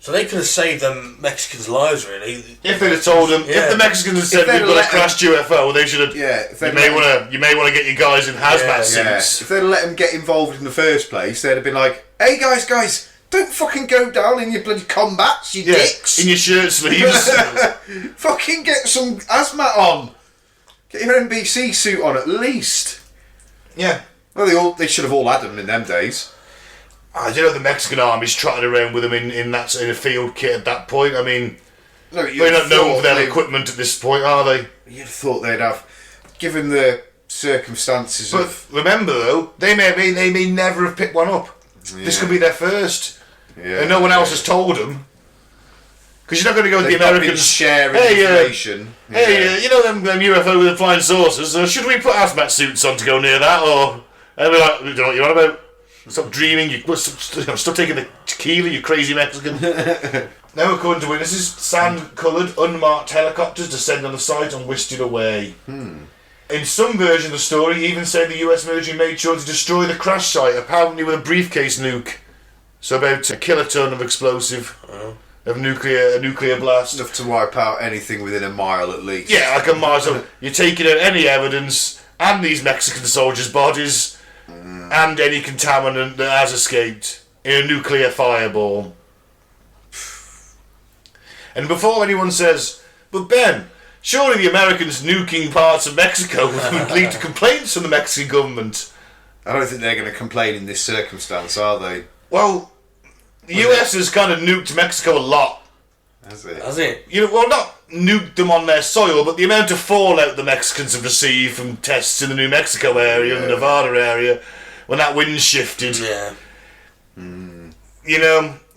Speaker 2: So they could have saved them Mexicans' lives, really.
Speaker 1: If they'd have told them, if the Mexicans had said
Speaker 3: they'd
Speaker 1: we've got
Speaker 3: let
Speaker 1: a crashed UFO, they should have.
Speaker 3: Yeah. If
Speaker 1: You
Speaker 3: they'd
Speaker 1: may
Speaker 3: let
Speaker 1: want to get your guys in hazmat
Speaker 3: Yeah.
Speaker 1: suits.
Speaker 3: If they'd let them get involved in the first place, they'd have been like, "Hey guys, don't fucking go down in your bloody combats, you dicks!
Speaker 1: In your shirt sleeves.
Speaker 3: Fucking get some hazmat on. Get your NBC suit on at least."
Speaker 1: Yeah.
Speaker 3: Well, they should have all had them in them days.
Speaker 1: I don't know if the Mexican army's trotting around with them in a field kit at that point. I mean,
Speaker 3: No,
Speaker 1: they're not known for their equipment at this point, are they?
Speaker 3: You'd have thought they'd have, given the circumstances
Speaker 1: But
Speaker 3: of.
Speaker 1: remember though, they may never have picked one up. This could be their first.
Speaker 3: Yeah,
Speaker 1: And no one else has told them. Because you're not going to go with
Speaker 3: They've
Speaker 1: the
Speaker 3: not been
Speaker 1: Americans.
Speaker 3: sharing
Speaker 1: Hey,
Speaker 3: information.
Speaker 1: you know them UFO with the flying saucers? Should we put hazmat suits on to go near that? Or and we're like, we don't know what you're on about. Stop dreaming. Stop taking the tequila, you crazy Mexican. Now, according to witnesses, sand-coloured, unmarked helicopters descend on the site and whisked it away. In some version of the story, he even said the US military made sure to destroy the crash site, apparently with a briefcase nuke. So about a kiloton of explosive, of a nuclear blast.
Speaker 3: Enough to wipe out anything within a mile at least.
Speaker 1: Yeah, like a mile. So you're taking out any evidence and these Mexican soldiers' bodies and any contaminant that has escaped in a nuclear fireball. And before anyone says, but Ben, surely the Americans nuking parts of Mexico would lead to complaints from the Mexican government.
Speaker 3: I don't think they're going to complain in this circumstance, are they?
Speaker 1: Well, the US has kind of nuked Mexico a lot.
Speaker 3: Has it?
Speaker 2: Has it?
Speaker 1: Well, not nuked them on their soil, but the amount of fallout the Mexicans have received from tests in the New Mexico area and the Nevada area, when that wind shifted.
Speaker 2: Yeah.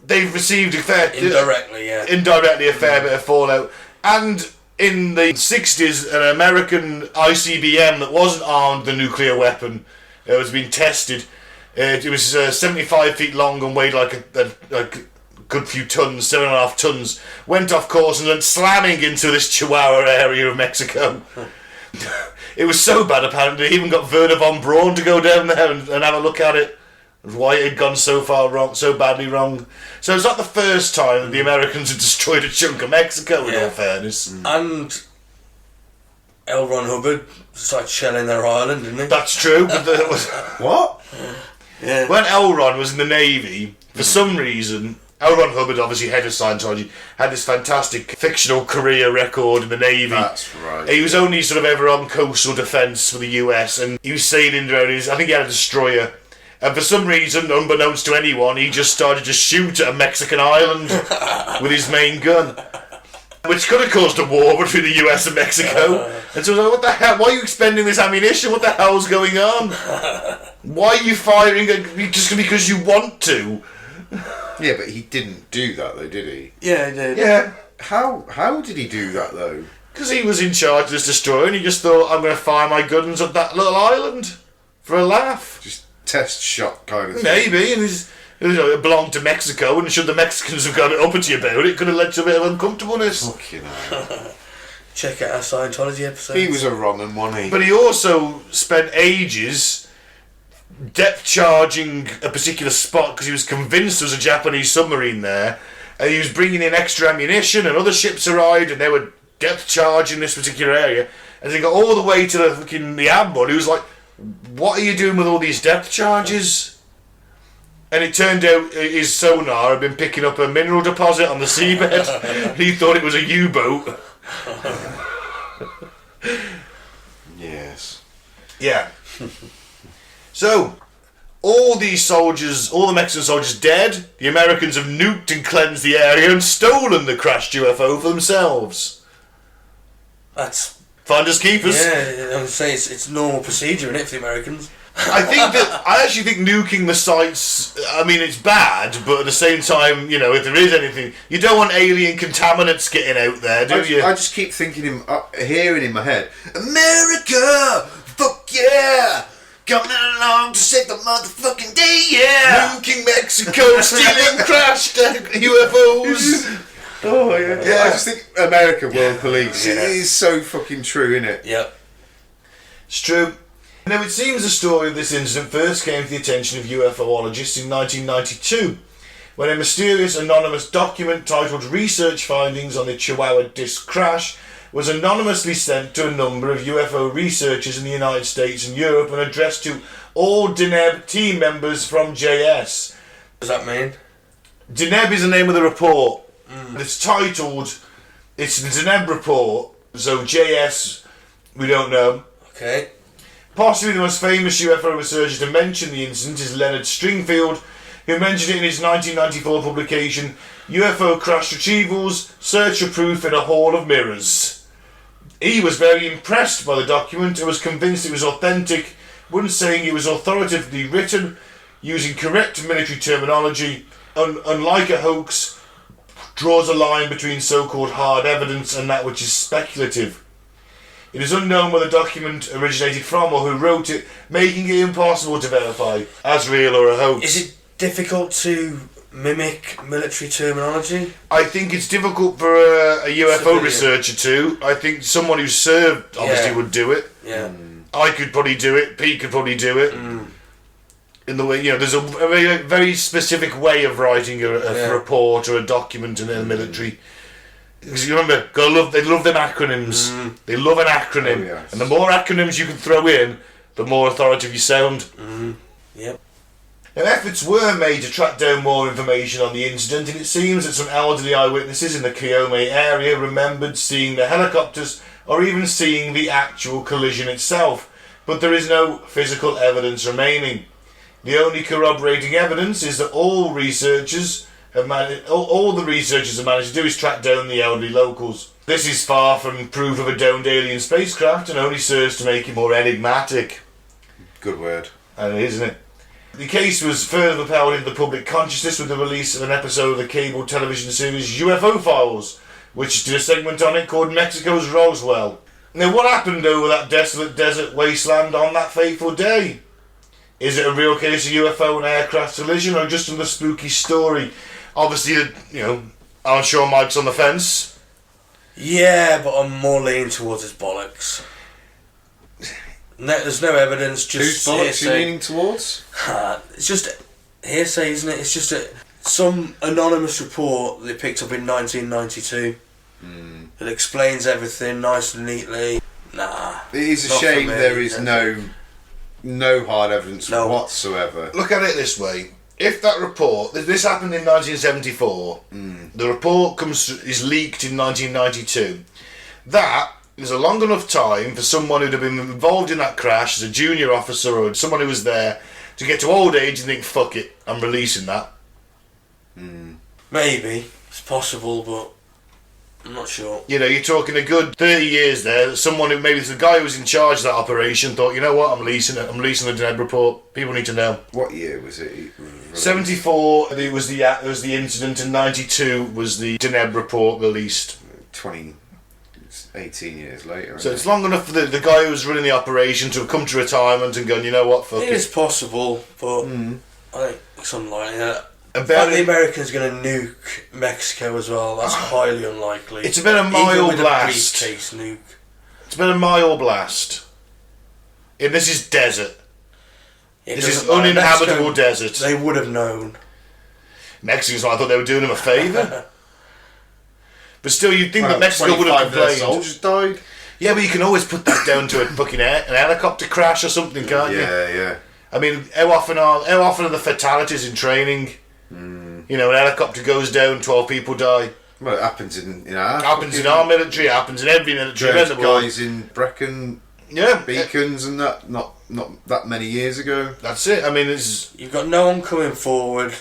Speaker 1: They've received a fair...
Speaker 2: Indirectly
Speaker 1: a fair bit of fallout. And in the 60s, an American ICBM that wasn't armed with a nuclear weapon was being tested. It was 75 feet long and weighed like a good few tons, 7.5 tons. Went off course and went slamming into this Chihuahua area of Mexico. It was so bad, apparently, they even got Werner von Braun to go down there and have a look at it. Why it had gone so far wrong, so badly wrong. So it's not the first time that the Americans have destroyed a chunk of Mexico, in all fairness.
Speaker 2: And L. Ron Hubbard started shelling their island, didn't he?
Speaker 1: That's true, but there was...
Speaker 3: What?
Speaker 2: Yeah.
Speaker 1: When L. Ron was in the Navy, for some reason, L. Ron Hubbard, obviously head of Scientology, had this fantastic fictional career record in the Navy.
Speaker 3: That's right.
Speaker 1: He was only sort of ever on coastal defence for the US, and he was sailing around I think he had a destroyer. And for some reason, unbeknownst to anyone, he just started to shoot at a Mexican island with his main gun. Which could have caused a war between the US and Mexico. And so I was like, what the hell? Why are you expending this ammunition? What the hell's going on? Why are you firing just because you want to?
Speaker 3: Yeah, but he didn't do that though, did he?
Speaker 2: Yeah, he did.
Speaker 1: Yeah.
Speaker 3: How did he do that though?
Speaker 1: Because he was in charge of this destroyer and he just thought, I'm going to fire my guns at that little island for a laugh.
Speaker 3: Just test shot kind of thing.
Speaker 1: Maybe, and it belonged to Mexico, and should the Mexicans have got uppity about it, could have led to a bit of uncomfortableness.
Speaker 3: Fucking hell.
Speaker 2: Check out our Scientology episode.
Speaker 3: He was a wrong un, wasn't he?
Speaker 1: But he also spent ages depth charging a particular spot because he was convinced there was a Japanese submarine there, and he was bringing in extra ammunition, and other ships arrived, and they were depth charging this particular area, and they got all the way to the Admiral, who was like, what are you doing with all these depth charges? And it turned out his sonar had been picking up a mineral deposit on the seabed. He thought it was a U-boat.
Speaker 3: Yes.
Speaker 1: Yeah. So, all these soldiers, all the Mexican soldiers dead, the Americans have nuked and cleansed the area and stolen the crashed UFO for themselves.
Speaker 2: That's...
Speaker 1: Finders keepers.
Speaker 2: Yeah, I would say it's normal procedure, isn't it, for the Americans?
Speaker 1: I actually think nuking the sites, I mean, it's bad, but at the same time, if there is anything, you don't want alien contaminants getting out there, do you?
Speaker 3: I just keep hearing in my head, America! Fuck yeah! Coming along to save the motherfucking day, yeah!
Speaker 1: Nuking Mexico, stealing crashed UFOs!
Speaker 3: Oh, yeah. I just think America, world police,
Speaker 2: Yeah.
Speaker 3: it is so fucking true, isn't it?
Speaker 2: Yep.
Speaker 1: It's true. Now, it seems the story of this incident first came to the attention of UFOologists in 1992, when a mysterious anonymous document titled Research Findings on the Chihuahua Disc Crash was anonymously sent to a number of UFO researchers in the United States and Europe and addressed to all DNEB team members from JS.
Speaker 2: What does that mean?
Speaker 1: DNEB is the name of the report. It's titled, it's the DNEB report, so JS, we don't know.
Speaker 2: Okay.
Speaker 1: Possibly the most famous UFO researcher to mention the incident is Leonard Stringfield, who mentioned it in his 1994 publication, UFO Crash Retrievals, Search for Proof in a Hall of Mirrors. He was very impressed by the document and was convinced it was authentic, once saying it was authoritatively written, using correct military terminology, unlike a hoax, draws a line between so-called hard evidence and that which is speculative. It is unknown where the document originated from or who wrote it, making it impossible to verify as real or a hoax.
Speaker 2: Is it difficult to mimic military terminology?
Speaker 1: I think it's difficult for a UFO
Speaker 2: Civilian.
Speaker 1: researcher to. I think someone who's served obviously would do it.
Speaker 2: Yeah.
Speaker 1: I could probably do it. Pete could probably do it. In the way, there's a very, very specific way of writing a report or a document in the military. Because you remember, they love them acronyms. They love an acronym,
Speaker 3: yes.
Speaker 1: and the more acronyms you can throw in, the more authoritative you sound.
Speaker 2: Yep.
Speaker 1: Now, efforts were made to track down more information on the incident, and it seems that some elderly eyewitnesses in the Kyome area remembered seeing the helicopters or even seeing the actual collision itself, but there is no physical evidence remaining. The only corroborating evidence is that all the researchers have managed to do is track down the elderly locals. This is far from proof of a downed alien spacecraft and only serves to make it more enigmatic.
Speaker 3: Good word.
Speaker 1: And it is, isn't it? The case was further propelled into the public consciousness with the release of an episode of the cable television series UFO Files, which did a segment on it called Mexico's Roswell. Now, what happened over that desolate desert wasteland on that fateful day? Is it a real case of UFO and aircraft collision or just another spooky story? Obviously, I'm sure Mike's on the fence.
Speaker 2: Yeah, but I'm more leaning towards his bollocks. No, there's no evidence, just
Speaker 3: Whose bollocks are
Speaker 2: hearsay.
Speaker 3: you leaning towards?
Speaker 2: It's just hearsay, isn't it? It's just some anonymous report they picked up in 1992 that explains everything nice and neatly. Nah.
Speaker 3: It is a
Speaker 2: not for
Speaker 3: shame
Speaker 2: me,
Speaker 3: there is no hard evidence
Speaker 2: No.
Speaker 3: whatsoever.
Speaker 1: Look at it this way. If that report, this happened in 1974, the report is leaked in 1992, that is a long enough time for someone who'd have been involved in that crash as a junior officer or someone who was there to get to old age and think, fuck it, I'm releasing that.
Speaker 2: Maybe. It's possible, but I'm not sure.
Speaker 1: You're talking a good 30 years there. Someone who, maybe the guy who was in charge of that operation thought, you know what, I'm releasing it. I'm releasing the Deneb report. People need to know.
Speaker 3: What year was it?
Speaker 1: 74, it was the incident, and 92 was the Deneb report released.
Speaker 3: 18 years later.
Speaker 1: So it's long enough for the guy who was running the operation to have come to retirement and gone, you know what, fuck
Speaker 2: It
Speaker 1: it.
Speaker 2: is possible, but I think it's unlikely.
Speaker 1: A
Speaker 2: In fact, the
Speaker 1: very-
Speaker 2: Americans are going to nuke Mexico as well. That's highly unlikely.
Speaker 1: It's about a
Speaker 2: Even
Speaker 1: mile
Speaker 2: with
Speaker 1: blast.
Speaker 2: a briefcase nuke.
Speaker 1: It's been a mile blast. And this is desert. This is
Speaker 2: doesn't matter.
Speaker 1: uninhabitable
Speaker 2: Mexico,
Speaker 1: desert.
Speaker 2: They would have known.
Speaker 1: Mexicans, I thought they were doing him a favour. But still, you'd think that
Speaker 3: Well,
Speaker 1: Mexico would
Speaker 3: 25
Speaker 1: have
Speaker 3: of their
Speaker 1: complained.
Speaker 3: soldiers died.
Speaker 1: Yeah, but you can always put that down to a fucking an helicopter crash or something, can't you?
Speaker 3: Yeah.
Speaker 1: I mean, how often are the fatalities in training? An helicopter goes down, 12 people die.
Speaker 3: Well, it happens in our...
Speaker 1: Happens in our military, it happens in every military
Speaker 3: There's
Speaker 1: around the world.
Speaker 3: guys in Brecon
Speaker 1: Yeah,
Speaker 3: Beacons and that, not that many years ago.
Speaker 1: that's it. I mean, it's...
Speaker 2: You've got no one coming forward.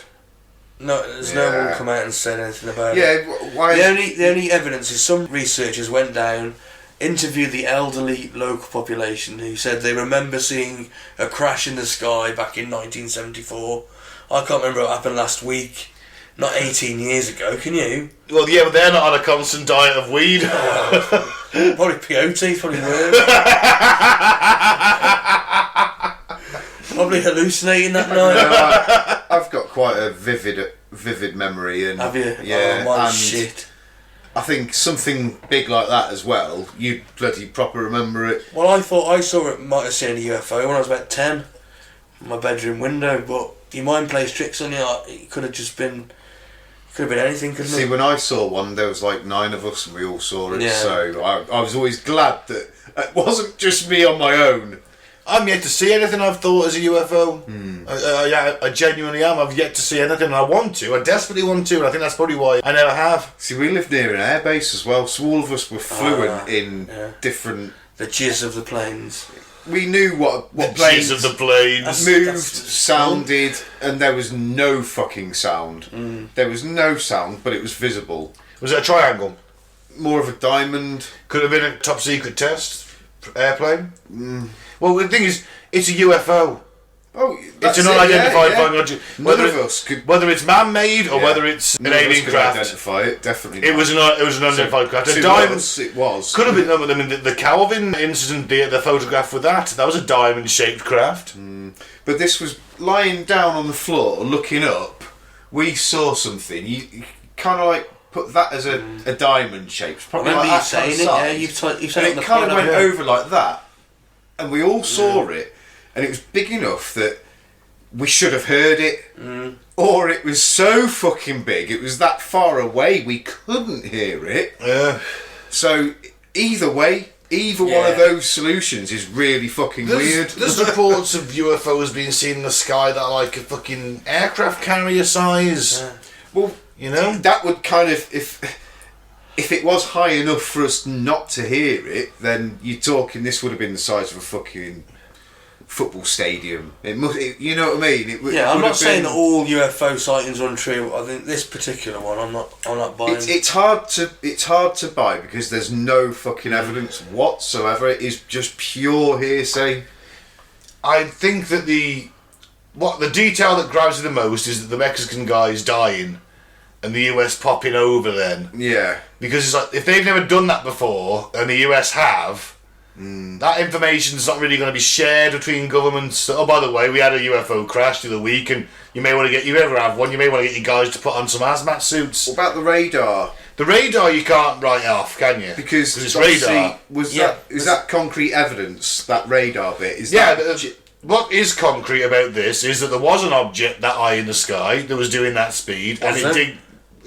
Speaker 2: No, there's no
Speaker 3: Yeah.
Speaker 2: one come out and said anything about it.
Speaker 3: Yeah, why...
Speaker 2: The only evidence is some researchers went down, interviewed the elderly local population who said they remember seeing a crash in the sky back in 1974. I can't remember what happened last week. Not 18 years ago, can you?
Speaker 1: Well, yeah, but they're not on a constant diet of weed.
Speaker 2: Probably peyote, probably worse. Probably hallucinating that night.
Speaker 3: I've got quite a vivid memory, and
Speaker 2: Have you?
Speaker 3: yeah,
Speaker 2: Oh, my
Speaker 3: and
Speaker 2: shit.
Speaker 3: I think something big like that as well. You bloody proper remember it.
Speaker 2: Well, I thought I might have seen a UFO when I was about 10 in my bedroom window, but your mind plays tricks on you. It could have just been... Could have been anything, couldn't
Speaker 3: See,
Speaker 2: it?
Speaker 3: when I saw one, there was like 9 of us, and we all saw it.
Speaker 2: Yeah.
Speaker 3: So I was always glad that it wasn't just me on my own.
Speaker 1: I'm yet to see anything I've thought as a UFO. I genuinely am. I've yet to see anything, and I want to. I desperately want to, and I think that's probably why I never have.
Speaker 3: See, we lived near an airbase as well, so all of us were fluent in
Speaker 2: yeah.
Speaker 3: different.
Speaker 2: The jizz of the planes.
Speaker 3: We knew what
Speaker 1: The
Speaker 3: planes
Speaker 1: planes of the planes.
Speaker 3: moved, sounded, and there was no fucking sound. There was no sound, but it was visible.
Speaker 1: Was it a triangle?
Speaker 3: More of a diamond.
Speaker 1: Could have been a top secret test airplane. Well, the thing is, it's a UFO.
Speaker 3: Oh,
Speaker 1: It's an unidentified flying object.
Speaker 3: None of us could.
Speaker 1: Whether it's man-made or whether it's an
Speaker 3: None of us
Speaker 1: alien
Speaker 3: could
Speaker 1: craft.
Speaker 3: identify it. Definitely.
Speaker 1: It was an unidentified craft. A diamond.
Speaker 3: It was.
Speaker 1: Could have been. I mean, the Calvin incident, the photograph with that was a diamond-shaped craft.
Speaker 3: But this was lying down on the floor, looking up. We saw something. You kind of like put that as a diamond shape. It's
Speaker 2: I
Speaker 3: probably
Speaker 2: remember
Speaker 3: like
Speaker 2: you saying it, yeah, you've said
Speaker 3: and
Speaker 2: it on
Speaker 3: it
Speaker 2: the
Speaker 3: kind of
Speaker 2: pod,
Speaker 3: went
Speaker 2: haven't you?
Speaker 3: over like that, and we all saw it, and it was big enough that we should have heard it, or it was so fucking big, it was that far away we couldn't hear it.
Speaker 1: Yeah.
Speaker 3: So either way, either one of those solutions is really fucking weird.
Speaker 1: There's reports of UFOs being seen in the sky that are like a fucking aircraft carrier size.
Speaker 3: Well,
Speaker 1: You know?
Speaker 3: that would kind of, if it was high enough for us not to hear it, then you're talking this would have been the size of a fucking football stadium. It must, you know what I mean?
Speaker 2: I'm not saying that all UFO sightings are untrue. I think this particular one, I'm not buying.
Speaker 3: It's hard to buy because there's no fucking evidence whatsoever. It is just pure hearsay.
Speaker 1: I think that the detail that grabs you the most is that the Mexican guy is dying and the US popping over then.
Speaker 3: Yeah.
Speaker 1: Because it's like, if they've never done that before and the US have, that information's not really going to be shared between governments. Oh, by the way, we had a UFO crash the other week, and you may want to you ever have one, you may want to get your guys to put on some hazmat suits.
Speaker 3: What about the radar?
Speaker 1: The radar you can't write off, can you?
Speaker 3: Because
Speaker 1: it's
Speaker 3: obviously,
Speaker 1: radar.
Speaker 3: Is that concrete evidence, that radar bit?
Speaker 1: What is concrete about this is that there was an object that high in the sky that was doing that speed, and it did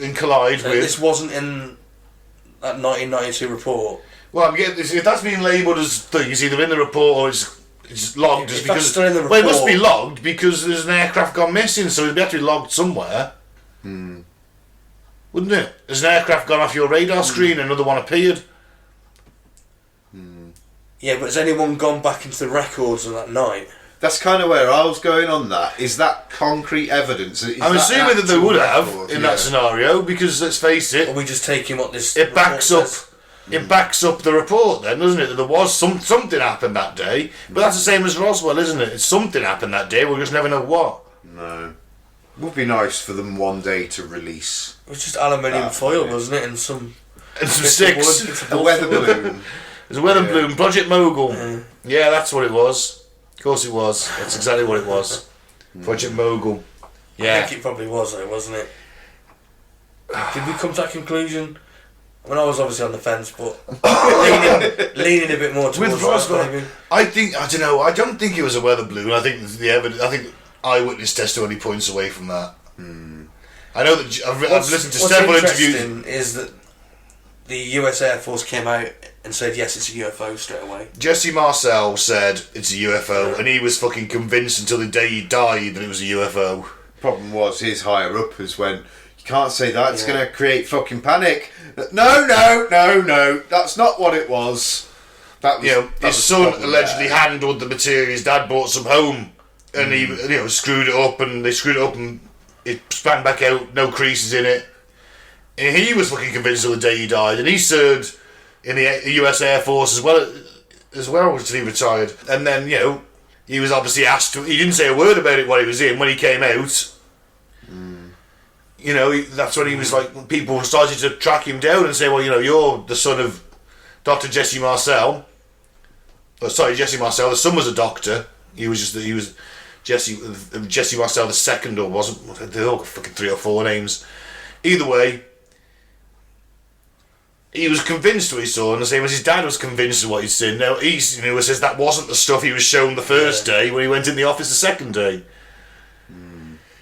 Speaker 1: and collide with.
Speaker 2: This wasn't in that 1992 report.
Speaker 1: Well, I'm getting this. If that's being labelled as things, either in the report or it's logged,
Speaker 2: If
Speaker 1: just
Speaker 2: that's
Speaker 1: because.
Speaker 2: still in the
Speaker 1: Well, it must
Speaker 2: report-
Speaker 1: be logged because there's an aircraft gone missing, so it'd have to be logged somewhere. Wouldn't it? There's an aircraft gone off your radar screen, and another one appeared.
Speaker 2: Yeah, but has anyone gone back into the records on that night?
Speaker 3: That's kind of where I was going on that. Is that concrete evidence?
Speaker 1: I'm assuming that they would have in that scenario because let's face
Speaker 2: Or
Speaker 1: it,
Speaker 2: are we just taking what this
Speaker 1: it backs up.
Speaker 2: report says?
Speaker 1: It backs up the report, then, doesn't it? That there was something happened that day, but that's the same as Roswell, isn't it? It's something happened that day. We just never know what.
Speaker 3: No. Would be nice for them one day to release
Speaker 2: It was just aluminium foil, wasn't it? And some
Speaker 1: sticks.
Speaker 3: a weather balloon.
Speaker 1: There's a weather balloon, Project Mogul. Yeah, that's what it was. Of course it was. That's exactly what it was. Project Mogul.
Speaker 2: I
Speaker 1: Yeah.
Speaker 2: think it probably was, though, wasn't it? Did we come to that conclusion? I mean, I was obviously on the fence, but leaning a bit more towards
Speaker 1: With Roswell,
Speaker 2: that, maybe.
Speaker 1: I don't know. I don't think it was a weather balloon. I think the evidence. I think eyewitness testimony points away from that. I know that I've listened to several
Speaker 2: What's
Speaker 1: interviews.
Speaker 2: interesting is that the US Air Force came out and said, yes, it's a UFO straight away.
Speaker 1: Jesse Marcel said it's a UFO, and he was fucking convinced until the day he died that it was a UFO.
Speaker 3: Problem was, his higher uppers went, you can't say that, it's going to create fucking panic. No, that's not what it was. That was
Speaker 1: His son allegedly handled the material. His dad brought some home, and he screwed it up, and they screwed it up, and it sprang back out, no creases in it. And he was fucking convinced until the day he died, and he served in the US Air Force as well until he retired. And then, he was obviously asked to, he didn't say a word about it while he was in. When he came out, that's when he was like, people started to track him down and say, well, you're the son of Dr. Jesse Marcel. Jesse Marcel, the son was a doctor. He was Jesse Marcel the second, or wasn't, they all got fucking 3 or 4 names. Either way, he was convinced what he saw, and the same as his dad was convinced of what he'd seen. Now, he says that wasn't the stuff he was shown the first day when he went in the office the second day.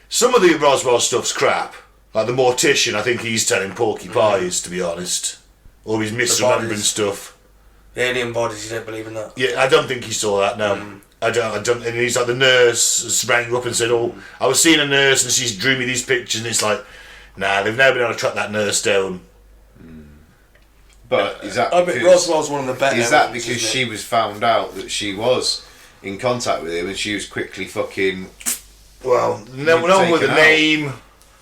Speaker 1: Some of the Roswell stuff's crap. Like the mortician, I think he's telling porky pies, to be honest. Or he's misremembering stuff.
Speaker 2: The alien bodies, you don't believe in that?
Speaker 1: Yeah, I don't think he saw that, no. I don't, and he's like, the nurse rang up and said, I was seeing a nurse and she drew me these pictures, and it's like, nah, they've never been able to track that nurse down.
Speaker 3: But is that
Speaker 2: because Roswell's one of the better?
Speaker 3: Is that because she was found out that she was in contact with him and she was quickly fucking?
Speaker 1: Well, no one with a name.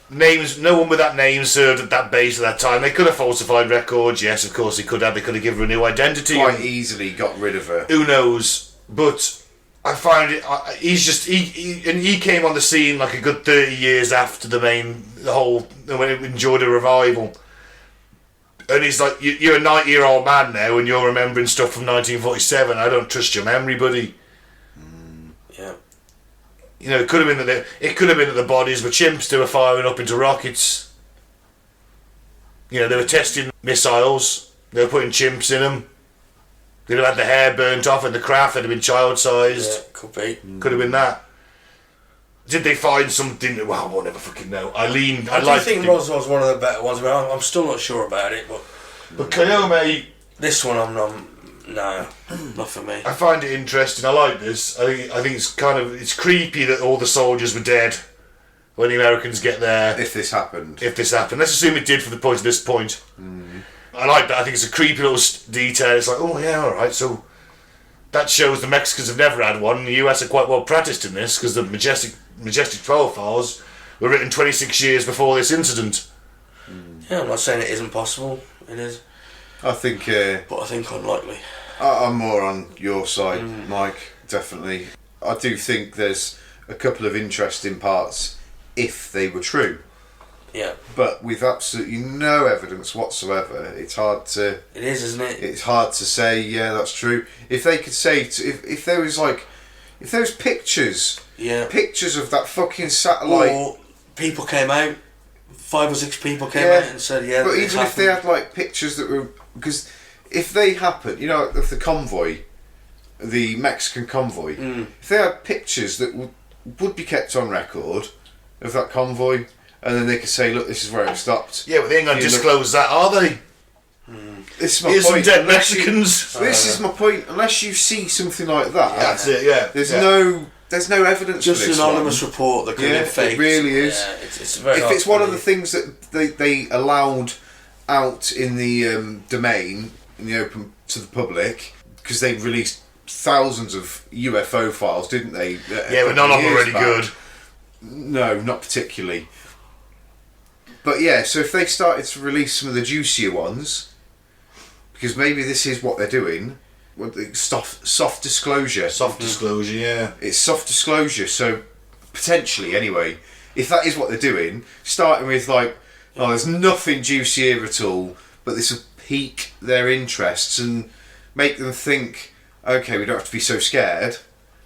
Speaker 1: No one with that name served at that base at that time. They could have falsified records. Yes, of course they could have. They could have given her a new identity.
Speaker 3: Quite easily got rid of her.
Speaker 1: Who knows? But I find it. He came on the scene like a good 30 years after when it enjoyed a revival. And he's like, you're a 90-year-old man now, and you're remembering stuff from 1947. I don't trust your memory, buddy.
Speaker 2: Yeah.
Speaker 1: You know, it could have been that the bodies were chimps they were firing up into rockets. You know, they were testing missiles. They were putting chimps in them. They'd have had the hair burnt off, and the craft had been child-sized.
Speaker 2: Yeah, could be.
Speaker 1: Could have been that. Did they find something? Well, we'll never fucking know.
Speaker 2: I think Roswell's one of the better ones, but I'm still not sure about it.
Speaker 1: But Kyome,
Speaker 2: this one, no, not for me.
Speaker 1: I find it interesting. I like this. I think it's creepy that all the soldiers were dead when the Americans get there.
Speaker 3: If this happened,
Speaker 1: let's assume it did for the point of this point. I like that. I think it's a creepy little detail. It's like, oh yeah, all right. So that shows the Mexicans have never had one. The US are quite well practiced in this because the majestic profiles were written 26 years before this incident.
Speaker 2: Yeah, I'm not saying it isn't possible. It is.
Speaker 3: I think.
Speaker 2: But I think unlikely.
Speaker 3: I'm more on your side, Mike. Definitely. I do think there's a couple of interesting parts if they were true.
Speaker 2: Yeah.
Speaker 3: But with absolutely no evidence whatsoever, it's hard to...
Speaker 2: It is, isn't it?
Speaker 3: It's hard to say, yeah, that's true. If they could say... If there was pictures...
Speaker 2: Yeah.
Speaker 3: Pictures of that fucking satellite...
Speaker 2: Or people came out, 5 or 6 people came out and said, yeah,
Speaker 3: but even
Speaker 2: happened.
Speaker 3: if they had, pictures that were... Because if they happened, of the convoy, the Mexican convoy, if they had pictures that would be kept on record of that convoy... And then they could say, look, this is where it stopped.
Speaker 1: Yeah, but they ain't going to disclose that, are they?
Speaker 3: This is my
Speaker 1: Here's
Speaker 3: point.
Speaker 1: some dead Mexicans.
Speaker 3: This is my point. Unless you see something like that,
Speaker 1: that's it. Yeah,
Speaker 3: there's no evidence.
Speaker 2: Just
Speaker 3: for this
Speaker 2: an anonymous
Speaker 3: one.
Speaker 2: report that could be faked.
Speaker 3: It really is.
Speaker 2: Yeah, it's very.
Speaker 3: If it's one of the things that they allowed out in the domain, in the open to the public, because they released thousands of UFO files, didn't they?
Speaker 1: Yeah, but none of them are really good.
Speaker 3: No, not particularly. But yeah, so if they started to release some of the juicier ones, because maybe this is what they're doing, soft disclosure.
Speaker 1: Soft disclosure, yeah.
Speaker 3: It's soft disclosure, so potentially, anyway, if that is what they're doing, starting with there's nothing juicy here at all, but this will pique their interests and make them think, okay, we don't have to be so scared.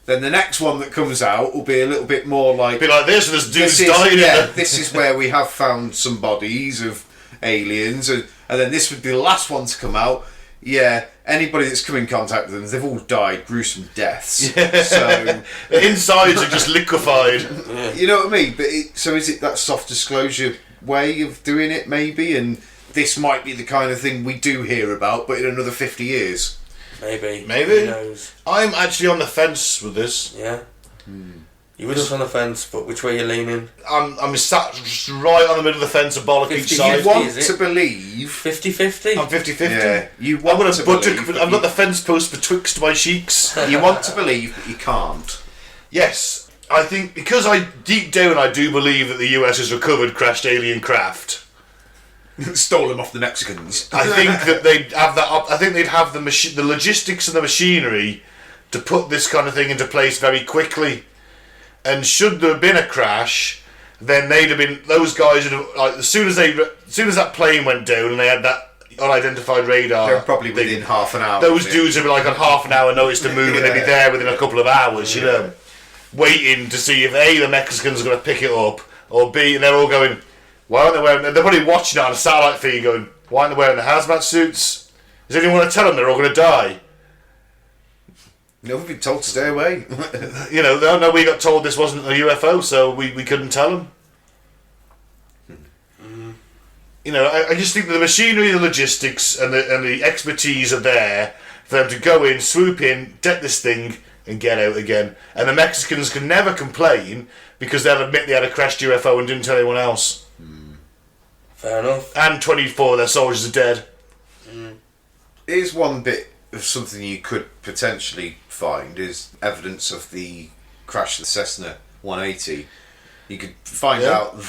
Speaker 3: Then the next one that comes out will be a little bit more like...
Speaker 1: Be like this dude's died.
Speaker 3: This is where we have found some bodies of aliens. And then this would be the last one to come out. Yeah, anybody that's come in contact with them, they've all died gruesome deaths. Yeah. So
Speaker 1: the insides are just liquefied.
Speaker 3: You know what I mean? But so is it that soft disclosure way of doing it, maybe? And this might be the kind of thing we do hear about, but in another 50 years...
Speaker 2: Maybe.
Speaker 1: Who
Speaker 2: knows?
Speaker 1: I'm actually on the fence with this.
Speaker 2: Yeah. You were just on the fence, but which way are you leaning?
Speaker 1: I'm sat right on the middle of the fence, a bollock each side.
Speaker 3: You want to believe
Speaker 2: 50-50?
Speaker 1: I'm 50-50.
Speaker 3: Yeah.
Speaker 1: I've got the fence post betwixt my cheeks.
Speaker 3: You want to believe, but you can't.
Speaker 1: Yes, I think because deep down I do believe that the US has recovered crashed alien craft.
Speaker 3: Stole them off the Mexicans.
Speaker 1: I think that they'd have that. I think they'd have the logistics and the machinery to put this kind of thing into place very quickly. And should there have been a crash, then they'd have been. Those guys would have, as soon as that plane went down and they had that unidentified radar.
Speaker 3: They're probably within half an hour.
Speaker 1: Those dudes would be on half an hour notice to move, and they'd be there within a couple of hours. You know, waiting to see if A, the Mexicans are going to pick it up, or B, and they're all going. Why aren't they wearing... They're probably watching it on a satellite feed going, why aren't they wearing the hazmat suits? Does anyone want to tell them they're all going to die?
Speaker 3: No, we've been told to stay away.
Speaker 1: No, we got told this wasn't a UFO, so we couldn't tell them. I just think that the machinery, the logistics, and the expertise are there for them to go in, swoop in, deck this thing, and get out again. And the Mexicans can never complain because they'll admit they had a crashed UFO and didn't tell anyone else.
Speaker 2: Fair enough.
Speaker 1: And 24 of their soldiers are dead.
Speaker 3: Here's one bit of something you could potentially find is evidence of the crash of the Cessna 180. You could find out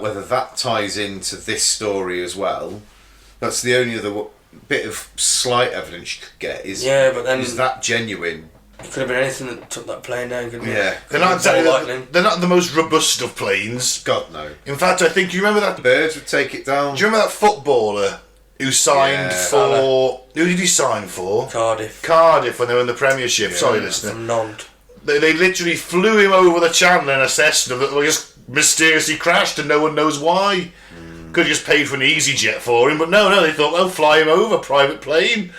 Speaker 3: whether that ties into this story as well. That's the only other bit of slight evidence you could get is
Speaker 2: but then
Speaker 3: is that genuine?
Speaker 2: It could have been anything that took that plane down, couldn't it?
Speaker 3: Yeah.
Speaker 1: They're not
Speaker 2: Ball
Speaker 1: exactly.
Speaker 2: lightning.
Speaker 1: They're not the most robust of planes.
Speaker 3: God no.
Speaker 1: In fact, I think you remember that.
Speaker 3: Birds would take it down.
Speaker 1: Do you remember that footballer who signed
Speaker 3: Yeah.
Speaker 1: for? Who did he sign for? Cardiff when they were in the Premiership.
Speaker 3: Yeah.
Speaker 1: Sorry, listener.
Speaker 2: From Nantes.
Speaker 1: They literally flew him over the channel in a Cessna that just mysteriously crashed and no one knows why. Could have just paid for an EasyJet for him, but no, they thought, well, fly him over, private plane.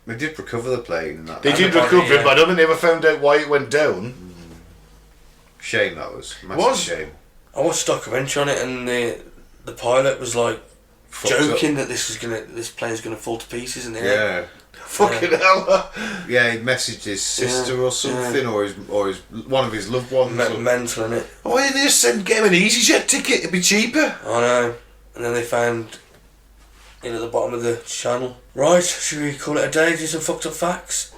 Speaker 3: They did recover the plane. And that.
Speaker 1: They did recover it, but I don't think they ever found out why it went down.
Speaker 3: Shame that was. Massive
Speaker 1: Was?
Speaker 3: shame.
Speaker 2: I watched a documentary on it, and the pilot was like
Speaker 3: Fucked
Speaker 2: joking
Speaker 3: up.
Speaker 2: that this plane's gonna fall to pieces in the air.
Speaker 3: Yeah.
Speaker 1: Fucking hell.
Speaker 3: Yeah, he messaged his sister or something, or his one of his loved ones.
Speaker 2: Mental, innit?
Speaker 1: Why didn't they just get him an EasyJet ticket? It'd be cheaper.
Speaker 2: I know. And then they found it at the bottom of the channel. Right, should we call it a day? Do some fucked up facts?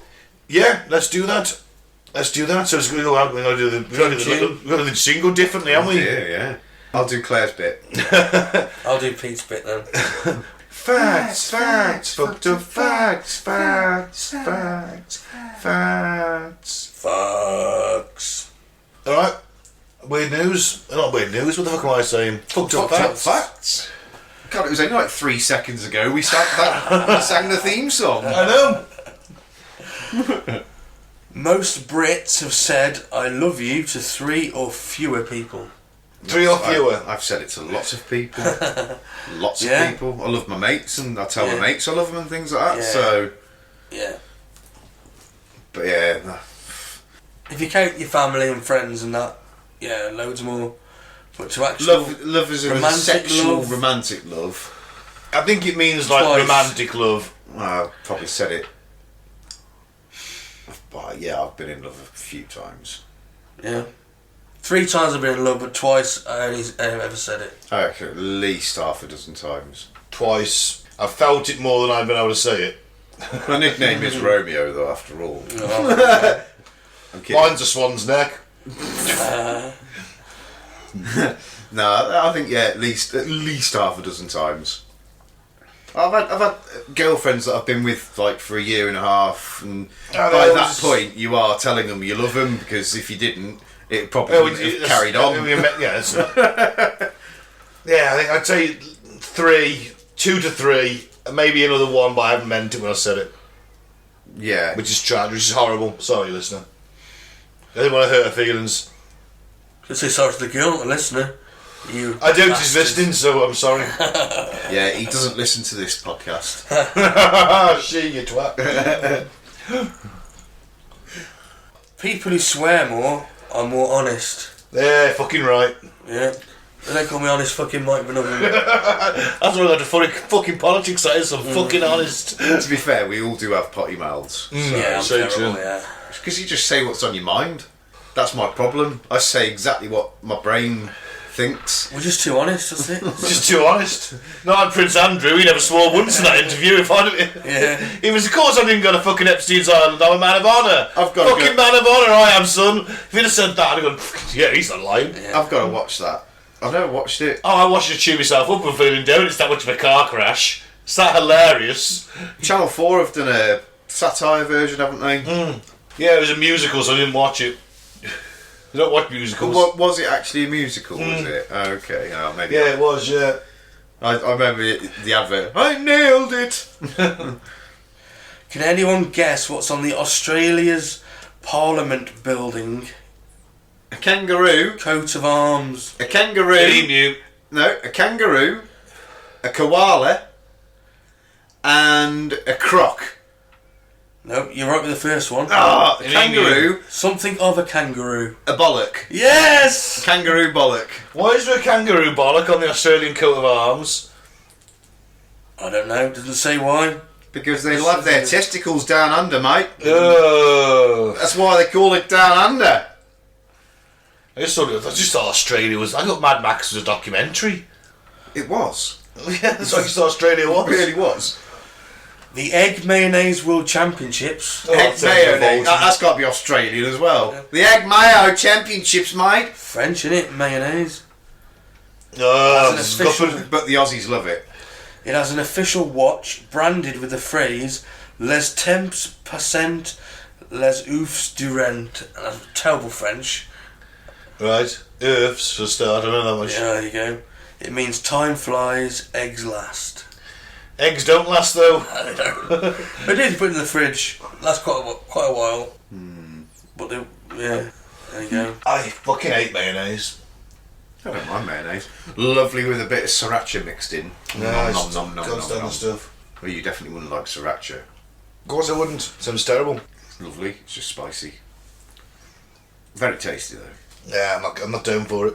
Speaker 1: Yeah, let's do that. So it's going to go out. We're going to do the jingle differently, haven't we?
Speaker 3: Yeah. I'll do Claire's bit.
Speaker 2: I'll do Pete's bit then.
Speaker 1: Facts, fucked up facts. Alright, weird news. Not weird news, what the fuck am I saying? Fucked up facts.
Speaker 3: God, it was only like 3 seconds ago we sang the theme song.
Speaker 1: I know.
Speaker 2: Most Brits have said I love you to 3 or fewer people.
Speaker 1: 3 or fewer.
Speaker 3: I've said it to lots of people. Lots of
Speaker 2: Yeah.
Speaker 3: people. I love my mates and I tell
Speaker 2: Yeah.
Speaker 3: my mates I love them and things like that.
Speaker 2: Yeah.
Speaker 3: So,
Speaker 2: Yeah.
Speaker 3: but yeah.
Speaker 2: If you count your family and friends and that, yeah, loads more. But to actually
Speaker 3: Love is a
Speaker 2: romantic
Speaker 3: sexual
Speaker 2: love.
Speaker 3: romantic love.
Speaker 1: I think it means like
Speaker 2: Twice.
Speaker 1: romantic love.
Speaker 3: Well, I've probably said it. But yeah, I've been in love a few times.
Speaker 2: Yeah. 3 times I've been in love, but twice I only ever said it.
Speaker 3: I reckon at least half a dozen times.
Speaker 1: Twice. I've felt it more than I've been able to say it.
Speaker 3: My nickname is Romeo, though, after all.
Speaker 2: Oh,
Speaker 3: I'm kidding.
Speaker 1: Mine's a swan's neck.
Speaker 3: No, I think at least half a dozen times. I've had girlfriends that I've been with like for a year and a half, and by that point you are telling them you love them, because if you didn't, it probably would have carried on.
Speaker 1: Yeah, it's not. Yeah, I think I'd say 2 to 3, and maybe another 1, but I haven't meant it when I said it.
Speaker 3: Yeah,
Speaker 1: Which is tragic, which is horrible. Sorry, listener. I didn't want to hurt her feelings.
Speaker 2: just say sorry to the girl, the listener. You
Speaker 1: I don't,
Speaker 2: bastard.
Speaker 1: he's listening, so I'm sorry.
Speaker 3: yeah, he doesn't listen to this podcast.
Speaker 1: She, you twat.
Speaker 2: People who swear more are more honest.
Speaker 1: Yeah, fucking right.
Speaker 2: Yeah. They don't call me honest fucking Mike Benubbin.
Speaker 1: That's what I got to fucking politics, that is, I'm fucking honest.
Speaker 3: To be fair, we all do have potty mouths.
Speaker 2: Yeah, I'm
Speaker 1: so
Speaker 2: terrible,
Speaker 1: true.
Speaker 2: yeah.
Speaker 3: Because you just say what's on your mind. That's my problem. I say exactly what my brain thinks.
Speaker 2: We're just too honest, that's it.
Speaker 1: Just too honest. Not like Prince Andrew, he never swore once in that interview. If I
Speaker 2: Yeah.
Speaker 1: He was, of course I didn't go to fucking Epstein's Island, I'm a man of honour.
Speaker 3: I've got to
Speaker 1: fucking
Speaker 3: go-
Speaker 1: man of honour I am, son. If he'd have said that, I'd have gone, yeah, he's not lying.
Speaker 2: Yeah.
Speaker 3: I've got to watch that. I've never watched it.
Speaker 1: Oh, I watched you chew myself up and feeling down. It's that much of a car crash. It's that hilarious.
Speaker 3: Channel 4 have done a satire version, haven't they?
Speaker 1: Yeah, it was a musical, so I didn't watch it. I don't watch musicals.
Speaker 3: What was it actually a musical? Was it? Oh, okay, oh, maybe.
Speaker 1: Yeah, it was, yeah.
Speaker 3: I remember the advert. I nailed it.
Speaker 2: Can anyone guess what's on the Australia's Parliament building?
Speaker 3: A kangaroo.
Speaker 2: Coat of arms.
Speaker 3: A kangaroo.
Speaker 1: Emu.
Speaker 3: No, a kangaroo. A koala. And a croc.
Speaker 2: No, you're right with the first one.
Speaker 3: Ah, a
Speaker 1: An
Speaker 3: kangaroo.
Speaker 2: Something of a kangaroo.
Speaker 3: A bollock.
Speaker 2: Yes!
Speaker 3: Kangaroo bollock.
Speaker 1: Why is there a kangaroo bollock on the Australian coat of arms?
Speaker 2: I don't know, doesn't say why.
Speaker 3: Because they love their testicles down under, mate.
Speaker 1: Oh.
Speaker 3: That's why they call it down under.
Speaker 1: I just thought Australia was... I thought Mad Max was a documentary.
Speaker 3: It was.
Speaker 1: Yeah, that's what I thought Australia
Speaker 3: It
Speaker 1: was.
Speaker 3: really was.
Speaker 2: The Egg Mayonnaise World Championships.
Speaker 1: Oh,
Speaker 3: Egg
Speaker 1: that sounds
Speaker 3: mayo.
Speaker 1: revolting.
Speaker 3: That's got to be Australian as well. The Egg Mayo Championships, mate.
Speaker 2: French, innit? Mayonnaise.
Speaker 1: Oh,
Speaker 2: That's an official-
Speaker 1: scupping.
Speaker 3: But the Aussies love it.
Speaker 2: It has an official watch branded with the phrase Les temps passent les oeufs du rent. And that's terrible French.
Speaker 1: Right. Earths for a start. I don't know that much.
Speaker 2: Yeah, there you go. It means time flies, eggs last.
Speaker 1: Eggs don't last though.
Speaker 2: I don't. They did put it in the fridge. Lasts quite a while. But there you go.
Speaker 1: I fucking hate mayonnaise.
Speaker 3: I don't mind mayonnaise. Lovely with a bit of sriracha mixed in.
Speaker 1: Yeah,
Speaker 3: Nom, nom, nom,
Speaker 1: can't
Speaker 3: nom,
Speaker 1: stand
Speaker 3: nom.
Speaker 1: the stuff.
Speaker 3: Well, you definitely wouldn't like sriracha.
Speaker 1: Of course I wouldn't. Sounds terrible.
Speaker 3: It's lovely. It's just spicy. Very tasty though.
Speaker 1: Yeah, I'm not down for it.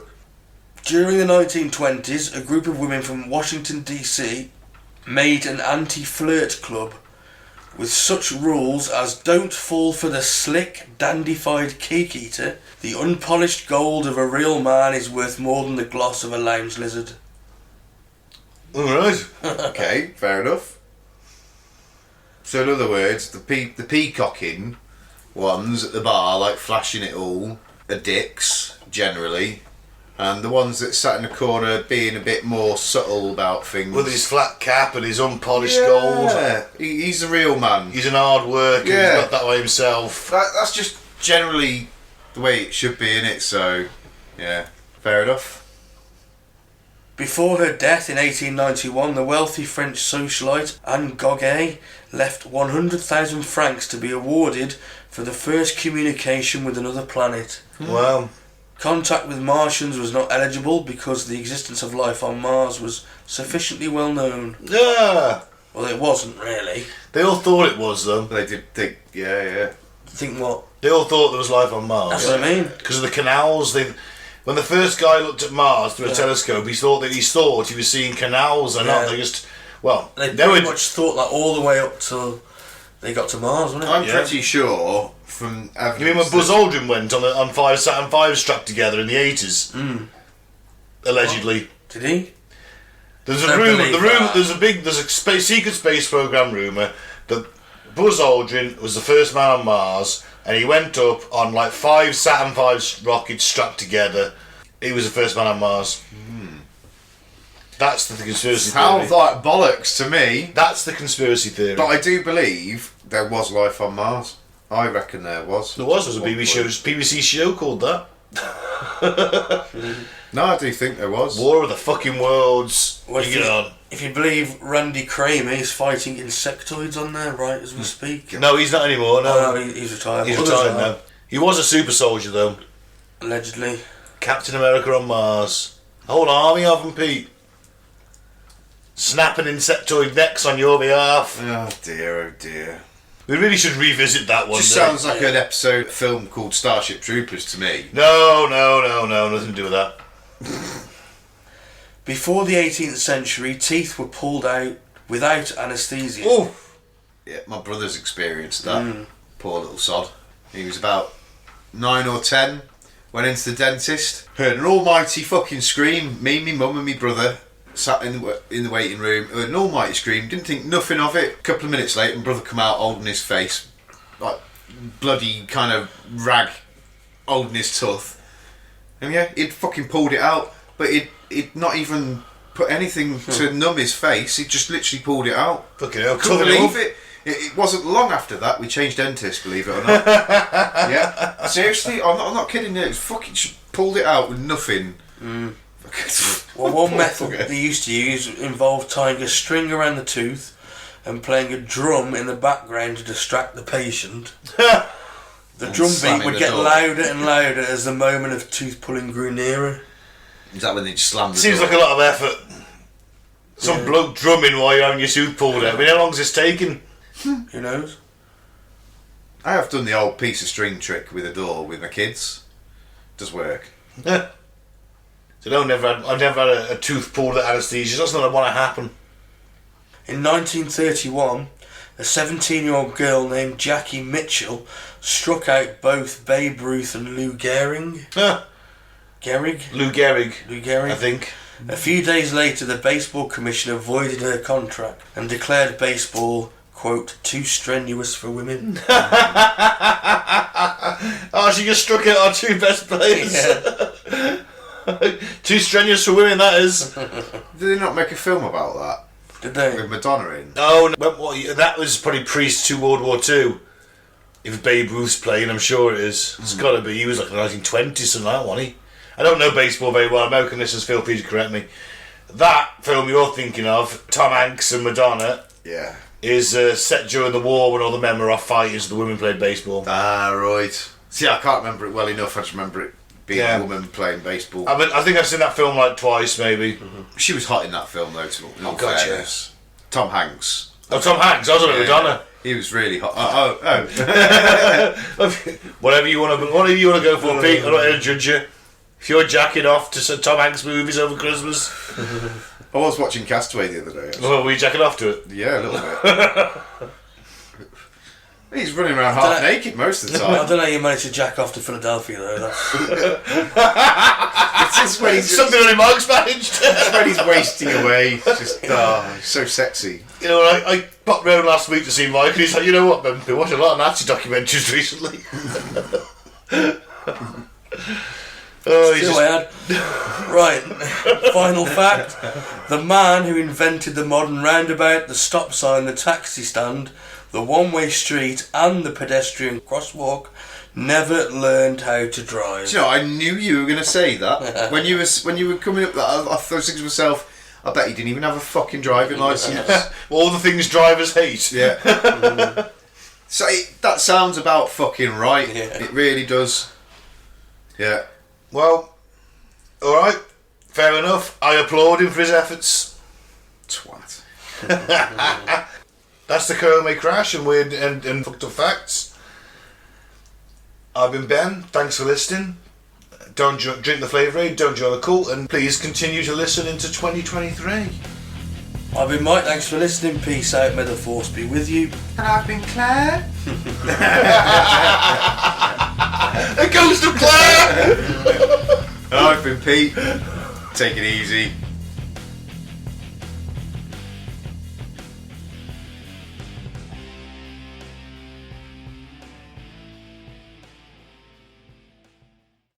Speaker 2: During the 1920s, a group of women from Washington DC made an anti-flirt club with such rules as don't fall for the slick, dandified cake eater. The unpolished gold of a real man is worth more than the gloss of a lounge lizard.
Speaker 1: Alright.
Speaker 3: Okay, fair enough. So in other words, the peacocking ones at the bar, like flashing it all, are dicks, generally. And the ones that sat in the corner being a bit more subtle about things.
Speaker 1: With his flat cap and his unpolished gold.
Speaker 3: Yeah, he's a real man.
Speaker 1: He's an hard worker,
Speaker 3: Yeah.
Speaker 1: he's not that way himself.
Speaker 3: That's just generally the way it should be, innit? So, yeah, fair enough.
Speaker 2: Before her death in 1891, the wealthy French socialite Anne Gauguin left 100,000 francs to be awarded for the first communication with another planet.
Speaker 1: Wow.
Speaker 2: Contact with Martians was not eligible because the existence of life on Mars was sufficiently well known.
Speaker 1: Yeah.
Speaker 2: Well, it wasn't really.
Speaker 1: They all thought it was though.
Speaker 3: They did think, yeah.
Speaker 2: Think what?
Speaker 1: They all thought there was life on Mars.
Speaker 2: That's what I mean.
Speaker 1: Because of the canals. When the first guy looked at Mars through a telescope, he thought he was seeing canals and not. They just
Speaker 2: They pretty much thought that all the way up till they got to Mars, wasn't it?
Speaker 3: I'm pretty sure from evidence.
Speaker 1: You mean when Buzz Aldrin went on 5 Saturn V strapped together in the 80s? Allegedly.
Speaker 2: Did he?
Speaker 1: There's a
Speaker 2: Don't
Speaker 1: rumour.
Speaker 2: believe
Speaker 1: The rumour.
Speaker 2: that.
Speaker 1: There's a secret space program rumour that Buzz Aldrin was the first man on Mars, and he went up on like 5 Saturn V rockets strapped together. He was the first man on Mars. That's the conspiracy theory.
Speaker 3: Sounds like bollocks to me.
Speaker 1: That's the conspiracy theory.
Speaker 3: But I do believe there was life on Mars. I reckon there was.
Speaker 1: There was a BBC show called that.
Speaker 3: No, I do think there was.
Speaker 1: War of the fucking Worlds.
Speaker 2: Well,
Speaker 1: You get on.
Speaker 2: if you believe Randy Kramer is fighting insectoids on there right as we speak.
Speaker 1: No, he's not anymore. No,
Speaker 2: Oh, no, he's retired.
Speaker 1: he's
Speaker 2: Others
Speaker 1: retired
Speaker 2: are,
Speaker 1: now. He was a super soldier though.
Speaker 2: Allegedly.
Speaker 1: Captain America on Mars. A whole army of them, Pete. Snapping insectoid necks on your behalf.
Speaker 3: Oh dear.
Speaker 1: We really should revisit that one.
Speaker 3: Just
Speaker 1: day.
Speaker 3: sounds like an episode film called Starship Troopers to me.
Speaker 1: No, nothing to do with that.
Speaker 2: Before the 18th century, teeth were pulled out without anaesthesia.
Speaker 1: Oh,
Speaker 3: Yeah, my brother's experienced that. Poor little sod. He was about 9 or 10. Went into the dentist. Heard an almighty fucking scream. Me, my mum and my brother sat in the waiting room. Heard an almighty scream. Didn't think nothing of it. A couple of minutes later, my brother come out holding his face. Like bloody kind of rag holding his tooth. And yeah, he'd fucking pulled it out. But he'd not even put anything to numb his face. He just literally pulled it out.
Speaker 1: fucking hell.
Speaker 3: Couldn't
Speaker 1: Covered it
Speaker 3: believe
Speaker 1: up.
Speaker 3: it. It wasn't long after that we changed dentists, believe it or not. Yeah, seriously, I'm not kidding you. It fucking just pulled it out with nothing.
Speaker 2: Well, one method they used to use involved tying a string around the tooth and playing a drum in the background to distract the patient. The drum beat
Speaker 3: slamming
Speaker 2: would
Speaker 3: the
Speaker 2: get
Speaker 3: door.
Speaker 2: louder and louder as the moment of tooth pulling grew nearer.
Speaker 3: Is that when they just slammed the
Speaker 1: Seems
Speaker 3: door?
Speaker 1: like a lot of effort. Some bloke drumming while you're having your tooth pulled out. I mean, how long's this taking?
Speaker 2: Who knows?
Speaker 3: I have done the old piece of string trick with a door with my kids. Does work.
Speaker 1: So I've never had a tooth pulled at anaesthesia. That's not what to happen.
Speaker 2: In 1931, a 17-year-old girl named Jackie Mitchell struck out both Babe Ruth and Lou Gehrig. Gehrig?
Speaker 1: Lou Gehrig,
Speaker 2: Lou Gehrig.
Speaker 1: I think.
Speaker 2: A few days later, the baseball commissioner voided her contract and declared baseball, quote, too strenuous for women.
Speaker 1: Oh, she just struck out our two best players.
Speaker 2: Yeah.
Speaker 1: Too strenuous for women, that is.
Speaker 3: Did they not make a film about that?
Speaker 2: Did they?
Speaker 3: With Madonna in?
Speaker 1: Oh, no, that was probably pre to World War II. if Babe Ruth's playing, I'm sure it is. It's got to be. He was like the 1920s, something like that, wasn't he? I don't know baseball very well. American listeners, feel free to correct me. That film you're thinking of, Tom Hanks and Madonna,
Speaker 3: Yeah.
Speaker 1: is set during the war when all the men were off fighting, so the women played baseball.
Speaker 3: Ah, right. See, I can't remember it well enough. I just remember it being a woman playing baseball.
Speaker 1: I mean, I think I've seen that film like twice, maybe.
Speaker 3: She was hot in that film, though. To all
Speaker 1: God,
Speaker 3: fairness. Tom Hanks.
Speaker 1: Oh, Tom Hanks. I was on it with Madonna.
Speaker 3: He was really hot.
Speaker 1: Whatever you want to go for, Pete. I'm not here to judge you. If you're jacking off to some Tom Hanks movies over Christmas,
Speaker 3: I was watching Castaway the other day. Actually.
Speaker 1: well, were you jacking off to it?
Speaker 3: Yeah, a little bit. He's running around half naked most of the
Speaker 2: I
Speaker 3: time.
Speaker 2: don't know how you managed to jack off to Philadelphia though. That's...
Speaker 3: It's just when he's
Speaker 1: Something on Mark's managed.
Speaker 3: it's when he's wasting away. It's just he's so sexy.
Speaker 1: You know, I popped round last week to see Mike, and he's like, you know what, Ben, I've been watching a lot of Nazi documentaries recently. Oh, he's
Speaker 2: Still bad. Right. Final fact: the man who invented the modern roundabout, the stop sign, the taxi stand, the one-way street, and the pedestrian crosswalk never learned how to drive.
Speaker 3: Do you know, I knew you were going to say that when you were coming up. I was thinking to myself, I bet he didn't even have a fucking driving license.
Speaker 1: all the things drivers hate.
Speaker 3: Yeah. So that sounds about fucking right.
Speaker 2: Yeah.
Speaker 3: It really does. Yeah.
Speaker 1: Well, alright, fair enough. I applaud him for his efforts.
Speaker 3: Twat.
Speaker 1: That's the Kome crash and weird and fucked up facts. I've been Ben, thanks for listening. Don't drink the Flavour Aid, don't join the cult, and please continue to listen into 2023.
Speaker 2: I've been Mike, thanks for listening. Peace out, may the force be with you.
Speaker 3: And I've been Claire.
Speaker 1: A ghost of Claire!
Speaker 3: And I've been Pete. Take it easy.